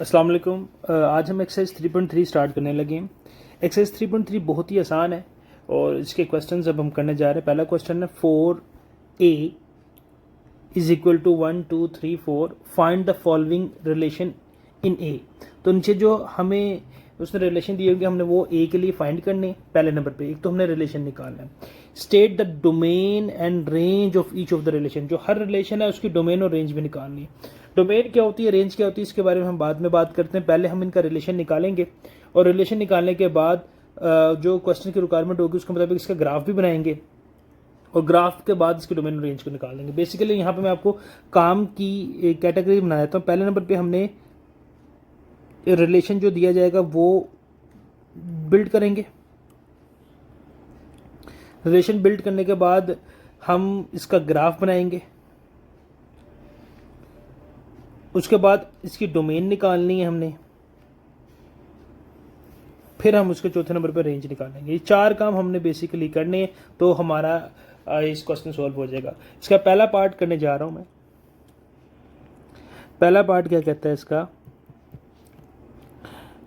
अस्सलाम वालेकुम। आज हम एक्सरसाइज 3.3 स्टार्ट करने लगे हैं। एक्सरसाइज 3.3 बहुत ही आसान है और इसके क्वेश्चंस अब हम करने जा रहे हैं। पहला क्वेश्चन है 4a is equal to 1 2 3 4 find the following relation in A. तो नीचे जो हमें उसने रिलेशन दिए होंगे हमने वो ए के लिए फाइंड करने हैं। पहले नंबर पे एक तो हमने रिलेशन निकालना है। State the domain and range of each of the relation. जो हर रिलेशन है उसकी डोमेन और रेंज भी निकालनी है। डोमेन क्या होती है, रेंज क्या होती है, इसके बारे में हम बाद में बात करते हैं। पहले हम इनका रिलेशन निकालेंगे और रिलेशन निकालने के बाद जो क्वेश्चन की रिक्वायरमेंट होगी उसके मुताबिक इसका ग्राफ भी बनाएंगे और ग्राफ के बाद इसके डोमेन और रेंज को निकाल लेंगे। बेसिकली यहाँ पे मैं आपको काम की कैटेगरी बना देता हूँ। पहले नंबर पे हमने रिलेशन जो दिया जाएगा वो बिल्ड करेंगे। रिलेशन बिल्ड करने के बाद हम इसका ग्राफ बनाएंगे। उसके बाद इसकी डोमेन निकालनी है हमने, फिर हम उसके चौथे नंबर पर रेंज निकालेंगे। ये चार काम हमने बेसिकली करने हैं तो हमारा इस क्वेश्चन सॉल्व हो जाएगा। इसका पहला पार्ट करने जा रहा हूं मैं। पहला पार्ट क्या कहता है इसका,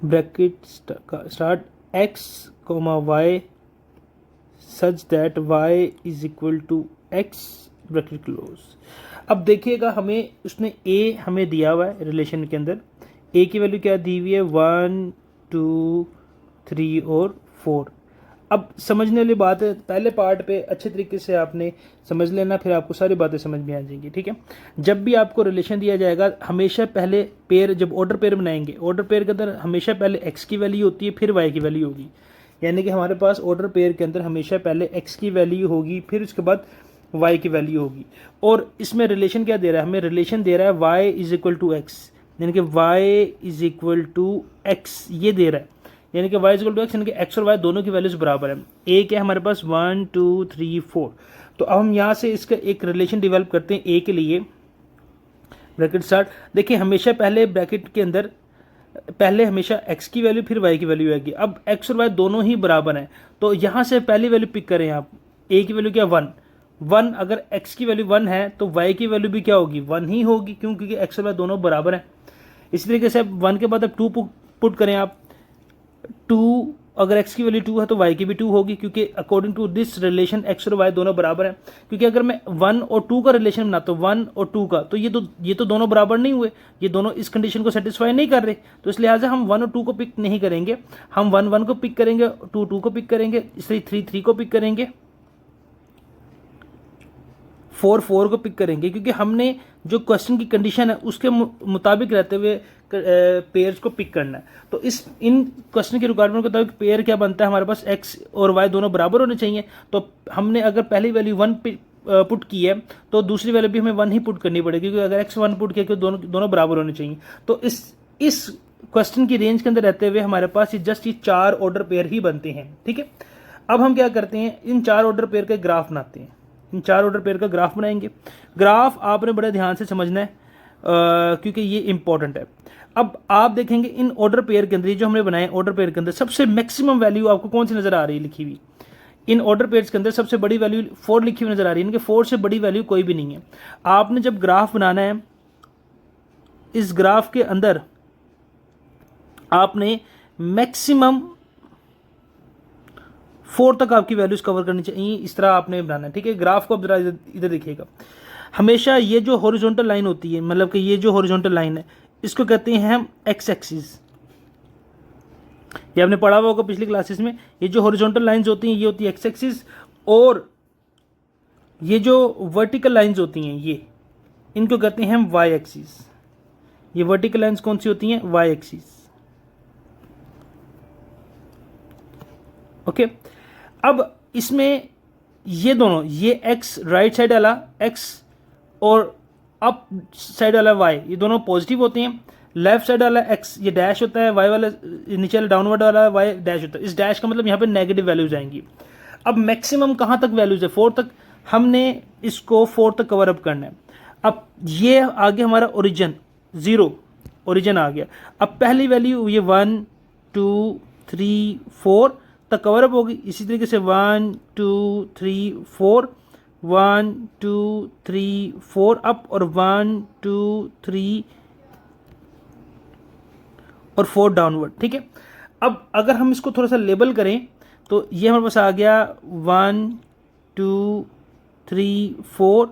bracket start x, y such that y is equal to x bracket close. अब देखिएगा हमें उसने a हमें दिया हुआ है रिलेशन के अंदर। a की वैल्यू क्या दी हुई है, 1 2 3 और 4। अब समझने वाली बात है, पहले पार्ट पे अच्छे तरीके से आपने समझ लेना, फिर आपको सारी बातें समझ में आ जाएंगी। ठीक है, जब भी आपको रिलेशन दिया जाएगा हमेशा पहले पेयर, जब ऑर्डर पेयर बनाएंगे, ऑर्डर पेयर के अंदर हमेशा पहले x की वैल्यू होती है फिर y की वैल्यू होगी। यानी कि हमारे पास ऑर्डर पेयर के अंदर हमेशा पहले x की वैल्यू होगी फिर उसके बाद y की वैल्यू होगी। और इसमें रिलेशन क्या दे रहा है, हमें रिलेशन दे रहा है y is equal to x, यानी कि y is equal to x ये दे रहा है। यानी कि y is equal to x, यानी कि x और y दोनों की वैल्यूज बराबर है। a क्या है हमारे पास 1 2 3 4। तो अब हम यहाँ से इसका एक रिलेशन डेवलप करते हैं a के लिए। Bracket start. देखिए हमेशा पहले ब्रैकेट के अंदर पहले हमेशा x की वैल्यू फिर y की वैल्यू आएगी। अब x और y दोनों ही बराबर हैं तो यहाँ से पहली वैल्यू पिक करें आप। a की वैल्यू क्या 1, अगर x की वैल्यू 1 है तो y की वैल्यू भी क्या होगी 1 ही होगी, क्योंकि x और y दोनों बराबर हैं। इसी तरीके से अब 1 के बाद अब 2 पुट करें आप। 2 अगर x की वैल्यू 2 है तो y की भी 2 होगी, क्योंकि according to this relation x और y दोनों बराबर हैं। क्योंकि अगर मैं 1 और 2 का रिलेशन बनाता हूँ 1 और 2 का, तो ये तो दोनों बराबर नहीं हुए, ये दोनों इस कंडीशन को सेटिस्फाई नहीं कर रहे। तो इस लिहाजा हम 1 और 2 को पिक नहीं करेंगे, हम 1 1 को पिक करेंगे, 2 2 को पिक करेंगे, इसलिए 3 3 को पिक करेंगे, 4 4 को पिक करेंगे, क्योंकि हमने जो क्वेश्चन की कंडीशन है उसके मुताबिक रहते हुए पेयर्स को पिक करना है। तो इन क्वेश्चन की रिक्वायरमेंट के मुताबिक पेयर क्या बनता है, हमारे पास x और y दोनों बराबर होने चाहिए। तो हमने अगर पहली वैल्यू 1 पुट की है तो दूसरी वैल्यू भी हमें 1 ही पुट करनी पड़ेगी, क्योंकि अगर x 1 पुट किया तो दोनों बराबर होने चाहिए। तो इस क्वेश्चन की रेंज के अंदर रहते हुए हमारे पास जस्ट ये 4 ऑर्डर पेयर ही बनते हैं। ठीक है, अब हम क्या करते हैं, इन 4 ऑर्डर पेयर का ग्राफ बनाते हैं। इन 4 ऑर्डर पेयर का ग्राफ बनाएंगे। ग्राफ आपने बड़े ध्यान से समझना है क्योंकि ये इंपॉर्टेंट है। अब आप देखेंगे इन ऑर्डर पेयर के अंदर जो हमने बनाए ऑर्डर पेयर के अंदर सबसे मैक्सिमम वैल्यू आपको कौन सी नजर आ रही है लिखी हुई। इन ऑर्डर पेयर्स के अंदर सबसे बड़ी वैल्यू 4 लिखी हुई नजर आ रही है, इनके 4 से बड़ी वैल्यू कोई भी नहीं है। आपने जब ग्राफ बनाना है इस ग्राफ के अंदर आपने मैक्सिमम 4 तक आपकी वैल्यूज कवर करनी चाहिए, इस तरह आपने बनाना है। ठीक है, ग्राफ को अब जरा इधर देखिएगा। हमेशा ये जो हॉरिजॉन्टल लाइन होती है, मतलब कि ये जो हॉरिजॉन्टल लाइन है इसको कहते हैं हम एक्स एक्सिस। ये आपने पढ़ा हुआ होगा पिछली क्लासेस में। ये जो हॉरिजॉन्टल लाइंस होती हैं ये होती है एक्स एक्सिस, और ये जो वर्टिकल लाइंस होती हैं ये इनको कहते हैं हम वाई एक्सिस। ये वर्टिकल लाइंस कौन सी होती हैं, वाई एक्सिस। ओके, अब इसमें ये दोनों, ये x राइट साइड वाला x और अप साइड वाला y, ये दोनों पॉजिटिव होते हैं। लेफ्ट साइड वाला x ये डैश होता है, y वाला नीचे वाला डाउनवर्ड वाला y डैश होता है। इस डैश का मतलब यहाँ पे नेगेटिव वैल्यूज आएंगी। अब मैक्सिमम कहाँ तक वैल्यूज है, 4 तक। हमने इसको 4 तक कवर अप करना है। अब ये आगे हमारा ओरिजिन 0 ओरिजिन आ गया। अब पहली वैल्यू ये 1 2 3 4 तक कवर अप होगी। इसी तरीके से 1 2 3 4 1 2 3 4 अप और 1 2 3 और 4 डाउनवर्ड, ठीक है। अब अगर हम इसको थोड़ा सा लेबल करें तो ये हमारे पास आ गया 1 2 3 4,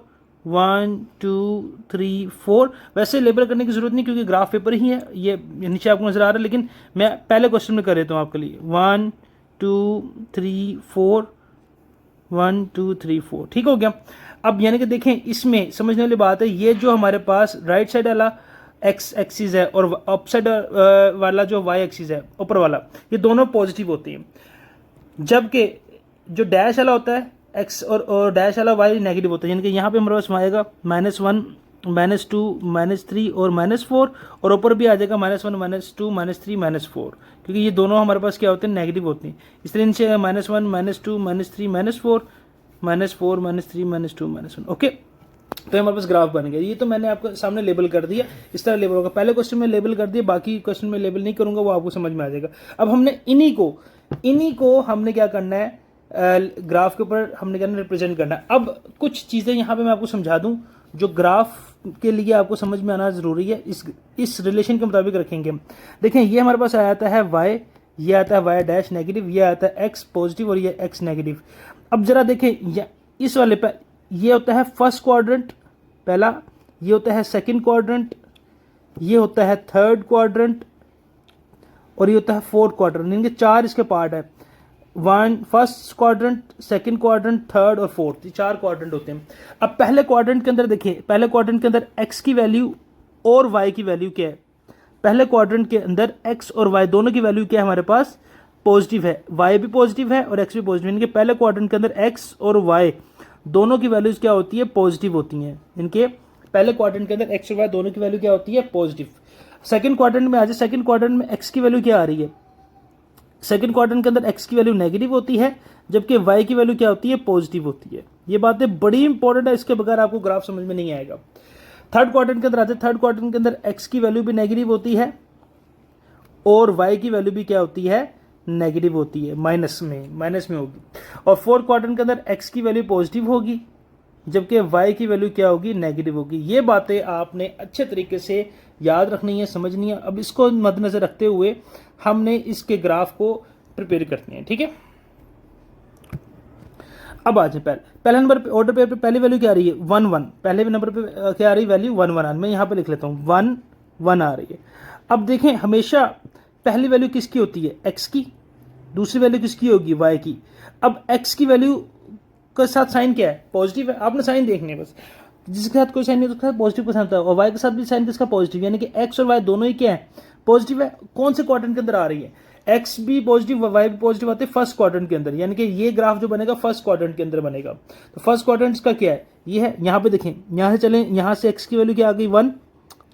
1 2 3 4। वैसे लेबल करने की जरूरत नहीं क्योंकि ग्राफ पेपर ही है, ये नीचे आपको नजर आ रहा है, लेकिन मैं पहले क्वेश्चन में कर देता हूँ आपके लिए 1 2 3 4, 1 2 3 4, ठीक हो गया। अब यानी कि देखें, इसमें समझने वाली बात है, ये जो हमारे पास राइट साइड वाला एक्स एक्सिस है और अप साइड वाला जो वाई एक्सिस है ऊपर वाला, ये दोनों पॉजिटिव होते हैं, जबकि जो डैश वाला होता है एक्स और डैश वाला वाई नेगेटिव होता है। यानी कि यहाँ पे हमारे पास आएगा -1 -2 -3 और -4, और ऊपर भी आ जाएगा -1 -2 -3 -4, क्योंकि ये दोनों हमारे पास क्या होते हैं, नेगेटिव होते हैं। इस तरह से -1 -2 -3 -4 -4 -3 -2 -1, ओके। तो हमारे पास ग्राफ बन गया। ये तो मैंने आपको सामने लेबल कर दिया, इस तरह लेबल होगा। पहले क्वेश्चन में लेबल कर दिया, बाकी क्वेश्चन में लेबल नहीं करूंगा, वो आपको समझ में आ जाएगा। अब हमने इन्हीं को हमने क्या करना है, ग्राफ के ऊपर हमने क्या रिप्रेजेंट करना है। अब कुछ चीज़ें यहाँ पे मैं आपको समझा दूँ जो ग्राफ के लिए आपको समझ में आना ज़रूरी है, इस रिलेशन के मुताबिक रखेंगे हम। देखें, ये हमारे पास आ जाता है वाई, ये आता है वाई डैश नेगेटिव, ये आता है एक्स पॉजिटिव और ये एक्स नेगेटिव। अब जरा देखें, इस वाले पे ये होता है फर्स्ट क्वाड्रेंट पहला, ये होता है सेकंड क्वाड्रेंट, ये होता है थर्ड क्वाड्रेंट और ये होता है फोर्थ क्वाड्रेंट। इनके 4 इसके पार्ट है, first quadrant, second quadrant, third और फोर्थ, ये 4 क्वाड्रेंट होते हैं। अब पहले क्वाड्रेंट के अंदर देखिए, पहले क्वाड्रेंट के अंदर एक्स की वैल्यू और वाई की वैल्यू क्या है। पहले क्वाड्रेंट के अंदर एक्स और वाई दोनों की वैल्यू क्या है हमारे पास, पॉजिटिव है। वाई भी पॉजिटिव है और एक्स भी पॉजिटिव है। इनके पहले क्वाड्रेंट के अंदर एक्स और वाई दोनों की वैल्यूज क्या होती है, पॉजिटिव होती हैं। इनके पहले क्वाड्रेंट के अंदर एक्स और वाई दोनों की वैल्यू क्या होती है, पॉजिटिव। सेकंड क्वाड्रेंट में आ जाए, सेकंड क्वाड्रेंट में एक्स की वैल्यू क्या आ रही है, सेकंड क्वाड्रेंट के अंदर एक्स की वैल्यू नेगेटिव होती है, जबकि वाई की वैल्यू क्या होती है, पॉजिटिव होती है। ये बातें बड़ी इंपॉर्टेंट है, इसके बगैर आपको ग्राफ समझ में नहीं आएगा। थर्ड क्वाड्रेंट के अंदर आते हैं, थर्ड क्वाड्रेंट के अंदर एक्स की वैल्यू भी नेगेटिव होती है और वाई की वैल्यू भी क्या होती है, नेगेटिव होती है, माइनस में होगी। और फोर्थ क्वाड्रेंट के अंदर एक्स की वैल्यू पॉजिटिव होगी, जबकि वाई की वैल्यू क्या होगी, नेगेटिव होगी। ये बातें आपने अच्छे तरीके से याद रखनी है, समझनी है। अब इसको मद्देनजर रखते हुए हमने इसके ग्राफ को प्रिपेयर करते हैं, ठीक है। अब आ जाए, पहले नंबर पे ऑर्डर पेपर पे पहली वैल्यू क्या आ रही है, 1 1। पहले नंबर पे क्या आ रही है वैल्यू, 1 1। मैं यहाँ पे लिख लेता हूँ 1 1 आ रही है। अब देखें, हमेशा पहली वैल्यू किसकी होती है, एक्स की, दूसरी वैल्यू किसकी होगी, वाई की। अब एक्स की वैल्यू के साथ साइन क्या है, पॉजिटिव है। आपने साइन देखने बस, जिसके साथ कोई साइन नहीं उसके साथ पॉजिटिव का साइन होता है, और वाई के साथ भी साइन किसका, पॉजिटिव। यानी कि एक्स और वाई दोनों ही क्या है, पॉजिटिव है। कौन से क्वाड्रेंट के अंदर आ रही है, एक्स भी पॉजिटिव वाई भी पॉजिटिव आते हैं फर्स्ट क्वाड्रेंट के अंदर। यानी कि ये ग्राफ जो बनेगा फर्स्ट क्वाड्रेंट के अंदर बनेगा। तो फर्स्ट क्वाड्रेंट का क्या है, ये है। यहाँ पे देखें, यहाँ से चलें, यहाँ से एक्स की वैल्यू क्या आ गई 1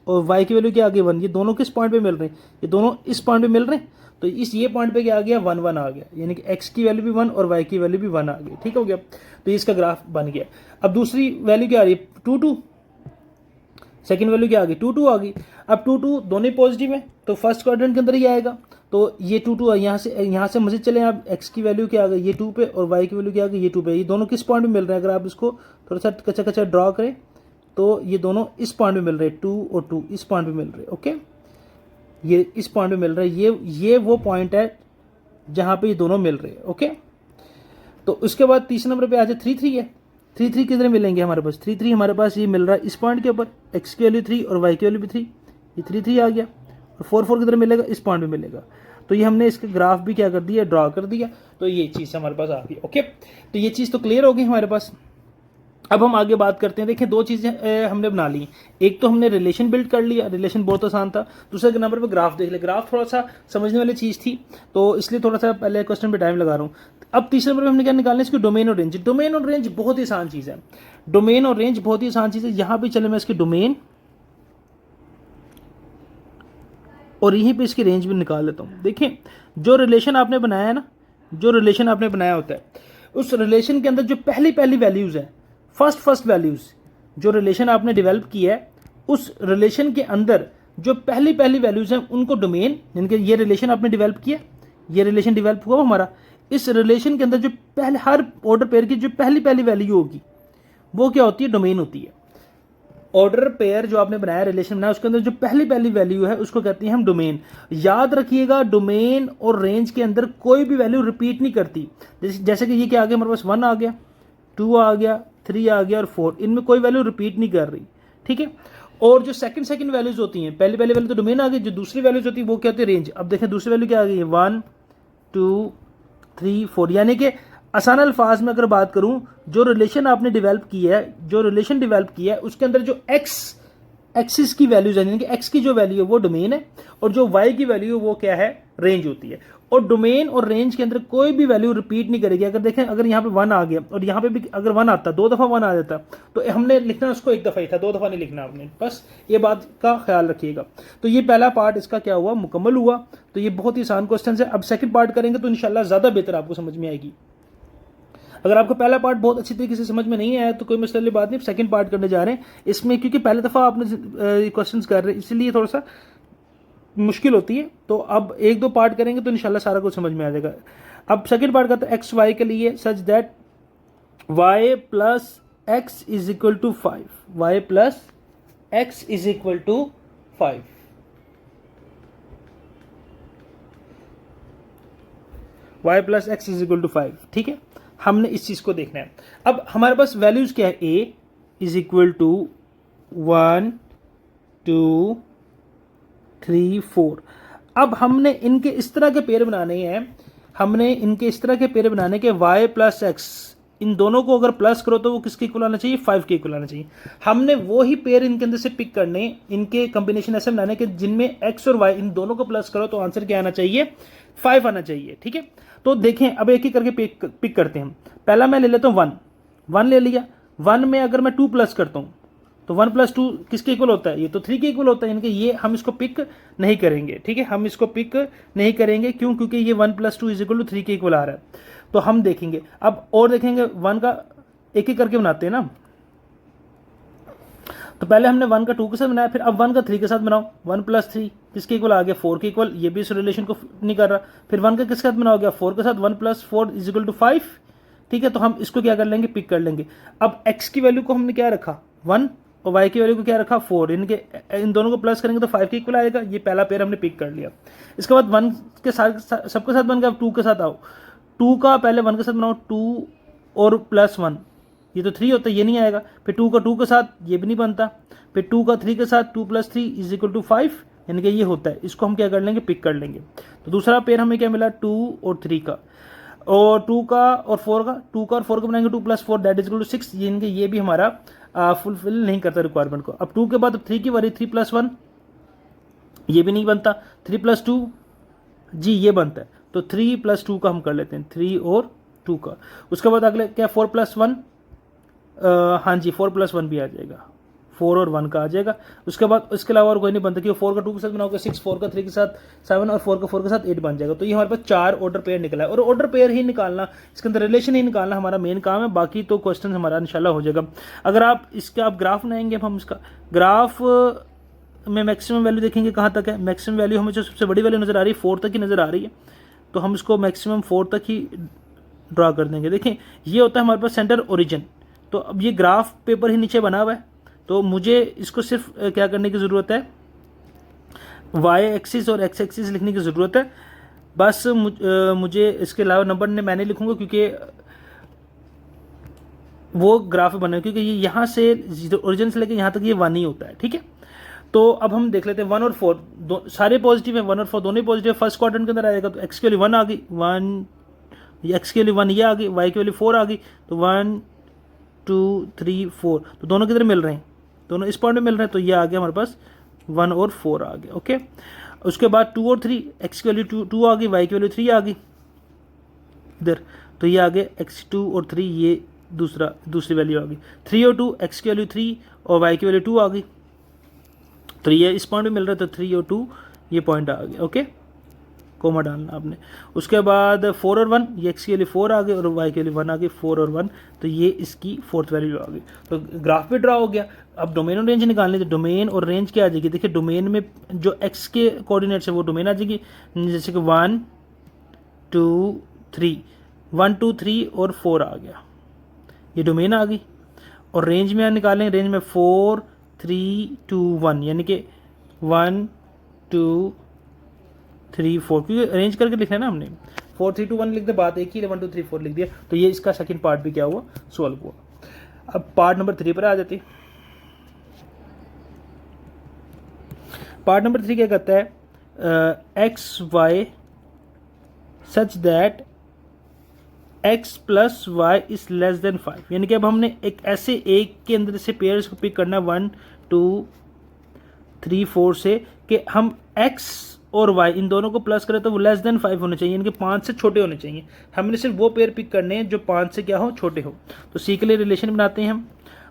और वाई की वैल्यू क्या आ गई 1। ये दोनों किस पॉइंट पे मिल रहे हैं, ये दोनों इस पॉइंट पे मिल रहे हैं। तो इस ये पॉइंट पे क्या आ गया, 1 1 आ गया। यानी कि एक्स की वैल्यू भी 1 और वाई की वैल्यू भी 1 आ गई, ठीक हो गया। तो इसका ग्राफ बन गया। अब दूसरी वैल्यू क्या आ रही है, 2 2। सेकंड वैल्यू क्या आ गई, 2 2 आ गई। अब 2 2 दोनों पॉजिटिव है, तो फर्स्ट क्वाड्रेंट के अंदर ही आएगा। तो ये 2 2 यहाँ से मजीद चले, आप एक्स की वैल्यू क्या आ गई, ये 2 पे, और वाई की वैल्यू क्या आ गई, ये 2 पे। ये दोनों किस पॉइंट पे मिल रहे हैं, अगर आप इसको थोड़ा सा कच्चा कच्चा ड्रॉ करें तो ये दोनों इस पॉइंट पे मिल रहे हैं, 2 और 2 इस पॉइंट पे मिल रहे हैं, ओके। ये इस पॉइंट पे मिल रहा है, ये वो पॉइंट है जहाँ पे ये दोनों मिल रहे हैं, ओके। तो उसके बाद तीसरे नंबर पे आ जाए 3 3 है। 3 3 किधर मिलेंगे हमारे पास, 3 3 हमारे पास ये मिल रहा है इस पॉइंट के ऊपर, एक्स की वैल्यू 3 और वाई की वैल्यू भी 3, ये 3 3 आ गया। और 4 4 किधर मिलेगा, इस पॉइंट पे मिलेगा। तो ये हमने इसका ग्राफ भी क्या कर दिया, ड्रॉ कर दिया। तो ये चीज़ हमारे पास आ गई, ओके। तो ये चीज़ तो क्लियर हो गई हमारे पास। अब हम आगे बात करते हैं। देखिए, 2 चीज़ें हमने बना ली। एक तो हमने रिलेशन बिल्ड कर लिया, रिलेशन बहुत आसान था। दूसरे नंबर पे ग्राफ देख ले, ग्राफ थोड़ा सा समझने वाली चीज़ थी, तो इसलिए थोड़ा सा पहले क्वेश्चन पे टाइम लगा रहा हूँ। अब तीसरे नंबर पे हमने क्या निकालना है, इसकी डोमेन और रेंज। डोमेन और रेंज बहुत ही आसान चीज़ है, डोमेन और रेंज बहुत ही आसान चीज़ है। यहाँ पे चले मैं इसकी डोमेन और यहीं पे इसकी रेंज भी निकाल लेता हूँ। देखिए, जो रिलेशन आपने बनाया है ना, जो रिलेशन आपने बनाया होता है, उस रिलेशन के अंदर जो पहली वैल्यूज़ है, फर्स्ट वैल्यूज़, जो रिलेशन आपने डेवलप किया है, उस रिलेशन के अंदर जो पहली वैल्यूज़ हैं उनको डोमेन, यानी कि ये रिलेशन आपने डेवलप किया, ये रिलेशन डेवलप हुआ हमारा, इस रिलेशन के अंदर जो पहले हर ऑर्डर पेयर की जो पहली वैल्यू होगी वो क्या होती है, डोमेन होती है। ऑर्डर पेयर जो आपने बनाया, रिलेशन बनाया, उसके अंदर जो पहली पहली वैल्यू है उसको कहते हैं हम डोमेन। याद रखिएगा डोमेन और रेंज के अंदर कोई भी वैल्यू रिपीट नहीं करती। जैसे कि ये क्या आ गया हमारे पास, 1 आ गया, 2 आ गया, 3 आ गया और 4, इनमें कोई वैल्यू रिपीट नहीं कर रही, ठीक है। और जो सेकंड वैल्यूज होती हैं, पहली पहली वैल्यू तो डोमेन आ गई, जो दूसरी वैल्यूज होती है वो क्या होती है, रेंज। अब देखें दूसरी वैल्यू क्या आ गई है, 1 2 3 4, यानी कि आसान अल्फाज में अगर बात करूं, जो रिलेशन आपने डेवलप किया है, जो रिलेशन डेवलप किया है उसके अंदर जो एक्सिस की वैल्यूज है, यानी कि एक्स की जो वैल्यू है वो डोमेन है, और जो वाई की वैल्यू है वो क्या है, रेंज होती है। और डोमेन और रेंज के अंदर कोई भी वैल्यू रिपीट नहीं करेगी। अगर देखें, अगर यहाँ पे 1 आ गया और यहाँ पे भी अगर 1 आता, 2 दफा 1 आ जाता, तो हमने लिखना उसको एक दफा ही था, 2 दफा नहीं लिखना आपने, बस ये बात का ख्याल रखिएगा। तो ये पहला पार्ट इसका क्या हुआ, मुकम्मल हुआ। तो ये बहुत ही आसान क्वेश्चन है। अब सेकंड पार्ट करेंगे तो इंशाल्लाह ज्यादा बेहतर आपको समझ में आएगी। अगर आपको पहला पार्ट बहुत अच्छी तरीके से समझ में नहीं आया तो कोई मसले वाली बात नहीं, सेकंड पार्ट करने जा रहे हैं इसमें, क्योंकि पहली दफ़ा आपने क्वेश्चंस कर रहे हैं इसलिए थोड़ा सा मुश्किल होती है। तो अब 1-2 पार्ट करेंगे तो इंशाल्लाह सारा कुछ समझ में आ जाएगा। अब सेकंड पार्ट करते हैं एक्स वाई के लिए, such that y plus x is equal to 5, y plus x is equal to 5। Y plus x is equal to 5, ठीक है। हमने इस चीज को देखना है। अब हमारे पास वैल्यूज क्या है, ए इज इक्वल टू 1 2 3 4। अब हमने इनके इस तरह के पेयर बनाने हैं, हमने इनके इस तरह के पेयर बनाने के y प्लस एक्स, इन दोनों को अगर प्लस करो तो वो किसके इक्वल आना चाहिए, 5 के इक्वल आना चाहिए। हमने वो ही पेयर इनके अंदर से पिक करने, इनके कॉम्बिनेशन ऐसे बनाने के जिनमें x और y इन दोनों को प्लस करो तो आंसर क्या आना चाहिए, 5 आना चाहिए, ठीक है। तो देखें अब एक ही करके पिक करते हैं। पहला मैं ले लेता हूँ 1 ले लिया। 1 में अगर मैं 2 प्लस करता हूँ तो 1 + 2 किसके इक्वल होता है, ये तो 3 के इक्वल होता है, इनके ये हम इसको पिक नहीं करेंगे, ठीक है। हम इसको पिक नहीं करेंगे, क्यों, क्योंकि ये 1 + 2 = 3 के इक्वल आ रहा है। तो हम देखेंगे, अब और देखेंगे 1 का एक एक करके बनाते हैं ना। तो पहले हमने 1 का 2 के साथ बनाया, फिर अब 1 का 3 के साथ बनाओ। 1 + 3 किसके इक्वल आ गया, 4 के इक्वल, ये भी इस रिलेशन को नहीं कर रहा। फिर 1 का किसके साथ बनाओ गया, 4 के साथ, 1 + 4 = 5, ठीक है। तो हम इसको क्या कर लेंगे, पिक कर लेंगे। अब x की वैल्यू को हमने क्या रखा 1 और y की वैल्यू को क्या रखा 4, इन दोनों को प्लस करेंगे तो 5 के इक्वल आएगा। ये पहला पेयर हमने पिक कर लिया। इसके बाद 1 के साथ सबके साथ बन गया, 2 के साथ आओ। 2 का पहले 1 के साथ बनाओ, 2 और +1, ये तो 3 होता है, ये नहीं आएगा। फिर 2 का 2 के साथ, ये भी नहीं बनता। फिर 2 का 3 के साथ, 2 + 3 = 5, यानी कि ये होता है। इसको हम क्या कर लेंगे, पिक कर लेंगे। तो दूसरा पेयर हमें क्या मिला, 2 और 3 का, और 2 का और 4 का, 2 का और 4 का बनाएंगे, 2 + 4 = 6, यानी ये भी हमारा फुलफिल नहीं करता रिक्वायरमेंट को। अब 2 के बाद 3 की बारी, 3 + 1, ये भी नहीं बनता। 3 + 2 जी ये बनता है, तो 3 + 2 का हम कर लेते हैं, 3 और 2 का। उसके बाद अगले क्या, 4 + 1, हाँ जी 4 + 1 भी आ जाएगा, 4 और 1 का आ जाएगा। उसके बाद इसके अलावा और कोई नहीं बनता, क्योंकि 4 का 2 के साथ बनाओगे 6, 4 का 3 के साथ 7 और 4 का 4 के साथ 8 बन जाएगा। तो ये हमारे पास 4 ऑर्डर पेयर निकला है, और ऑर्डर पेयर ही निकालना, इसके अंदर रिलेशन ही निकालना हमारा मेन काम है। बाकी तो क्वेश्चन हमारा इंशाल्लाह हो जाएगा। अगर आप इसका आप ग्राफ बनाएंगे, हम इसका ग्राफ में मैक्सिमम वैल्यू देखेंगे कहाँ तक है। मैक्सिमम वैल्यू हमें जो सबसे बड़ी वैल्यू नज़र आ रही है 4 तक ही नज़र आ रही है, तो हम इसको मैक्सिमम 4 तक ही ड्रा कर देंगे। देखें ये होता है हमारे पास सेंटर ओरिजिन। तो अब ये ग्राफ पेपर ही नीचे बना हुआ है, तो मुझे इसको सिर्फ क्या करने की ज़रूरत है, वाई एक्सिस और एक्स एक्सिस लिखने की ज़रूरत है बस। मुझे इसके अलावा नंबर ने मैंने लिखूंगा, क्योंकि वो ग्राफ बना, क्योंकि ये यहाँ से ओरिजिन से लेकर यहाँ तक ये 1 ही होता है, ठीक है। तो अब हम देख लेते हैं 1 और 4 सारे पॉजिटिव है, 1 और 4 दोनों ही पॉजिटिव है। फर्स्ट क्वाड्रेंट के अंदर आएगा तो एक्स की वैल्यू 1 आ गई, 1 एक्स की वैल्यू 1 ये आ गई, वाई की वैल्यू 4 आ गई। तो 1 2 3 4, तो दोनों किधर मिल रहे हैं, दोनों इस पॉइंट में मिल रहे हैं, तो ये आ गया हमारे पास 1 और 4 आ गया, ओके। उसके बाद 2 और 3, एक्स की वैल्यू 2 आ गई, वाई की वैल्यू 3 आ गई इधर, तो ये आ गया x2 और 3, ये दूसरी वैल्यू आ गई। 3 और 2, एक्स की वैल्यू 3 और वाई की वैल्यू 2 आ गई, तो ये इस पॉइंट में मिल रहा है, तो 3 और 2 ये पॉइंट आ गया, ओके, कोमा डालना आपने। उसके बाद 4 और 1, ये एक्स की वैल्यू 4 आ गई और वाई की वैल्यू 1 आ गई, 4 और 1, तो ये इसकी 4th वैल्यू आ गई। तो ग्राफ भी ड्रा हो गया। अब डोमेन और रेंज निकालनी, तो डोमेन और रेंज क्या आ जाएगी, देखिए डोमेन में जो एक्स के कोऑर्डिनेट्स है वो डोमेन आ जाएगी, जैसे कि 1 2 3, 1 2 3 और 4 आ गया, ये डोमेन आ गई। और रेंज में निकालें, रेंज में 4 3 2 1, यानी कि 1 2 3 4, क्योंकि अरेंज करके लिखना है ना हमने, 4 3 2 1 लिख दे, बात एक ही, 1 2 3 4 लिख दिया। तो ये इसका सेकंड पार्ट भी क्या हुआ, सॉल्व हुआ। अब पार्ट नंबर 3 पर आ जाते। पार्ट नंबर 3 क्या कहता है, x y such that x plus y is less than 5, यानी कि अब हमने एक ऐसे एक के अंदर से पेयर्स को पिक करना 1 2 3 4 से, कि हम x और y इन दोनों को प्लस करें तो वो लेस देन 5 होने चाहिए, यानी कि 5 से छोटे होने चाहिए। हमने सिर्फ वो पेयर पिक करने हैं जो 5 से क्या हो, छोटे हो। तो सी के लिए रिलेशन बनाते हैं हम,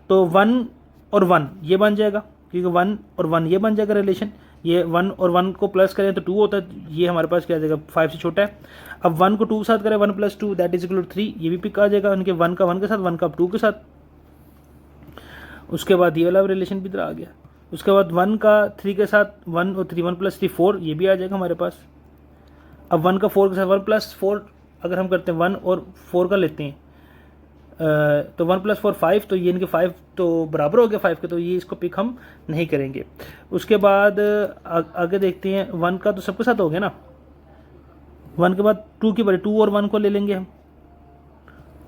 तो 1 और 1 ये बन जाएगा, क्योंकि 1 और 1 ये बन जाएगा रिलेशन। ये 1 और 1 को प्लस करें तो 2 होता है, ये हमारे पास क्या आ जाएगा, 5 से छोटा है। अब 1 को 2 के साथ करें, 1 + 2 दैट इज इक्वल टू 3, ये भी पिक आ जाएगा, उनके 1 का 1 के साथ, 1 का 2 के साथ। उसके बाद ये वाला रिलेशन भी इधर आ गया। उसके बाद 1 का 3 के साथ 1 और 3, 1 + 3 4, ये भी आ जाएगा हमारे पास। अब 1 का 4 के साथ 1 + 4 अगर हम करते हैं 1 और 4 का लेते हैं, तो 1 + 4 5, तो ये इनके 5 तो बराबर हो गया 5 के, तो ये इसको पिक हम नहीं करेंगे। उसके बाद आगे देखते हैं, 1 का तो सबके साथ हो गया ना, 1 के बाद 2 की बारी, 2 और 1 को ले लेंगे हम,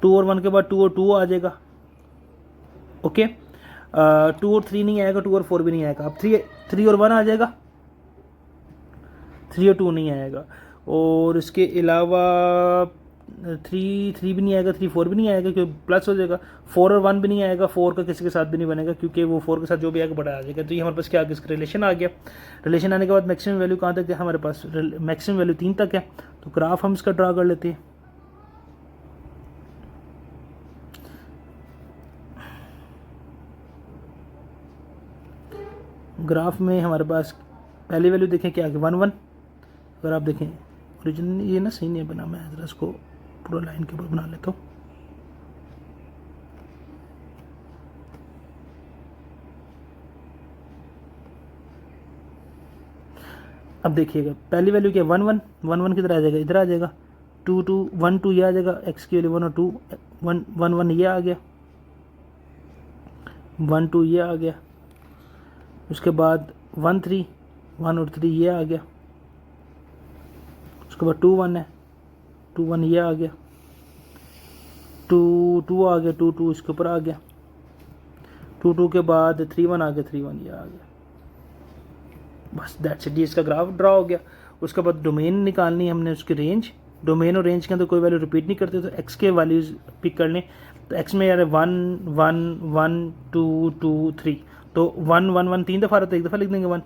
2 और 1 के बाद 2 और 2 आ जाएगा। ओके, 2 और 3 नहीं आएगा, 2 और 4 भी नहीं आएगा। अब 3 और 1 आ जाएगा, 3 और 2 नहीं आएगा। और इसके अलावा 3 भी नहीं आएगा, 3 4 भी नहीं आएगा क्योंकि प्लस हो जाएगा। 4 और 1 भी नहीं आएगा, 4 का किसी के साथ भी नहीं बनेगा क्योंकि वो 4 के साथ जो भी आएगा बड़ा आ जाएगा। तो ये हमारे पास क्या आ गया, इसका रिलेशन आ गया। रिलेशन आने के बाद मैक्सिमम वैल्यू कहाँ तक है हमारे पास, मैक्सिमम वैल्यू 3 तक है। तो ग्राफ हम इसका ड्रा कर लेते हैं। ग्राफ में हमारे पास पहली वैल्यू देखें क्या आ गया, 1 1। अगर आप देखें ओरिजिनल ये ना सही नहीं बना, मैं जरा इसको पूरा लाइन के ऊपर बना लेता हूँ। अब देखिएगा पहली वैल्यू क्या, 1 1 1 1 किधर आ जाएगा, इधर आ जाएगा। 2 2 1 2 ये आ जाएगा, एक्स की वैल्यू 1 और 2 1 1 1 ये आ गया, 1 2 ये आ गया। उसके बाद 1 3 1 और 3 ये आ गया। उसके बाद 2 1 है, 2 1 ये आ गया, 2 2 आ गया, 2 2 इसके ऊपर आ गया। 2 2 के बाद 3 1 आ गया, 3 1 ये आ गया। बस दैट्स इट, इसका ग्राफ ड्रा हो गया। उसके बाद डोमेन निकालनी है हमने, उसकी रेंज। डोमेन और रेंज के अंदर कोई वैल्यू रिपीट नहीं करते, तो एक्स के वैल्यूज पिक कर लें। तो एक्स में यार 1 1 1 2 2 3, तो 1 1 1 3 दफ़ा आ रहा तो एक दफ़ा लिख देंगे, 1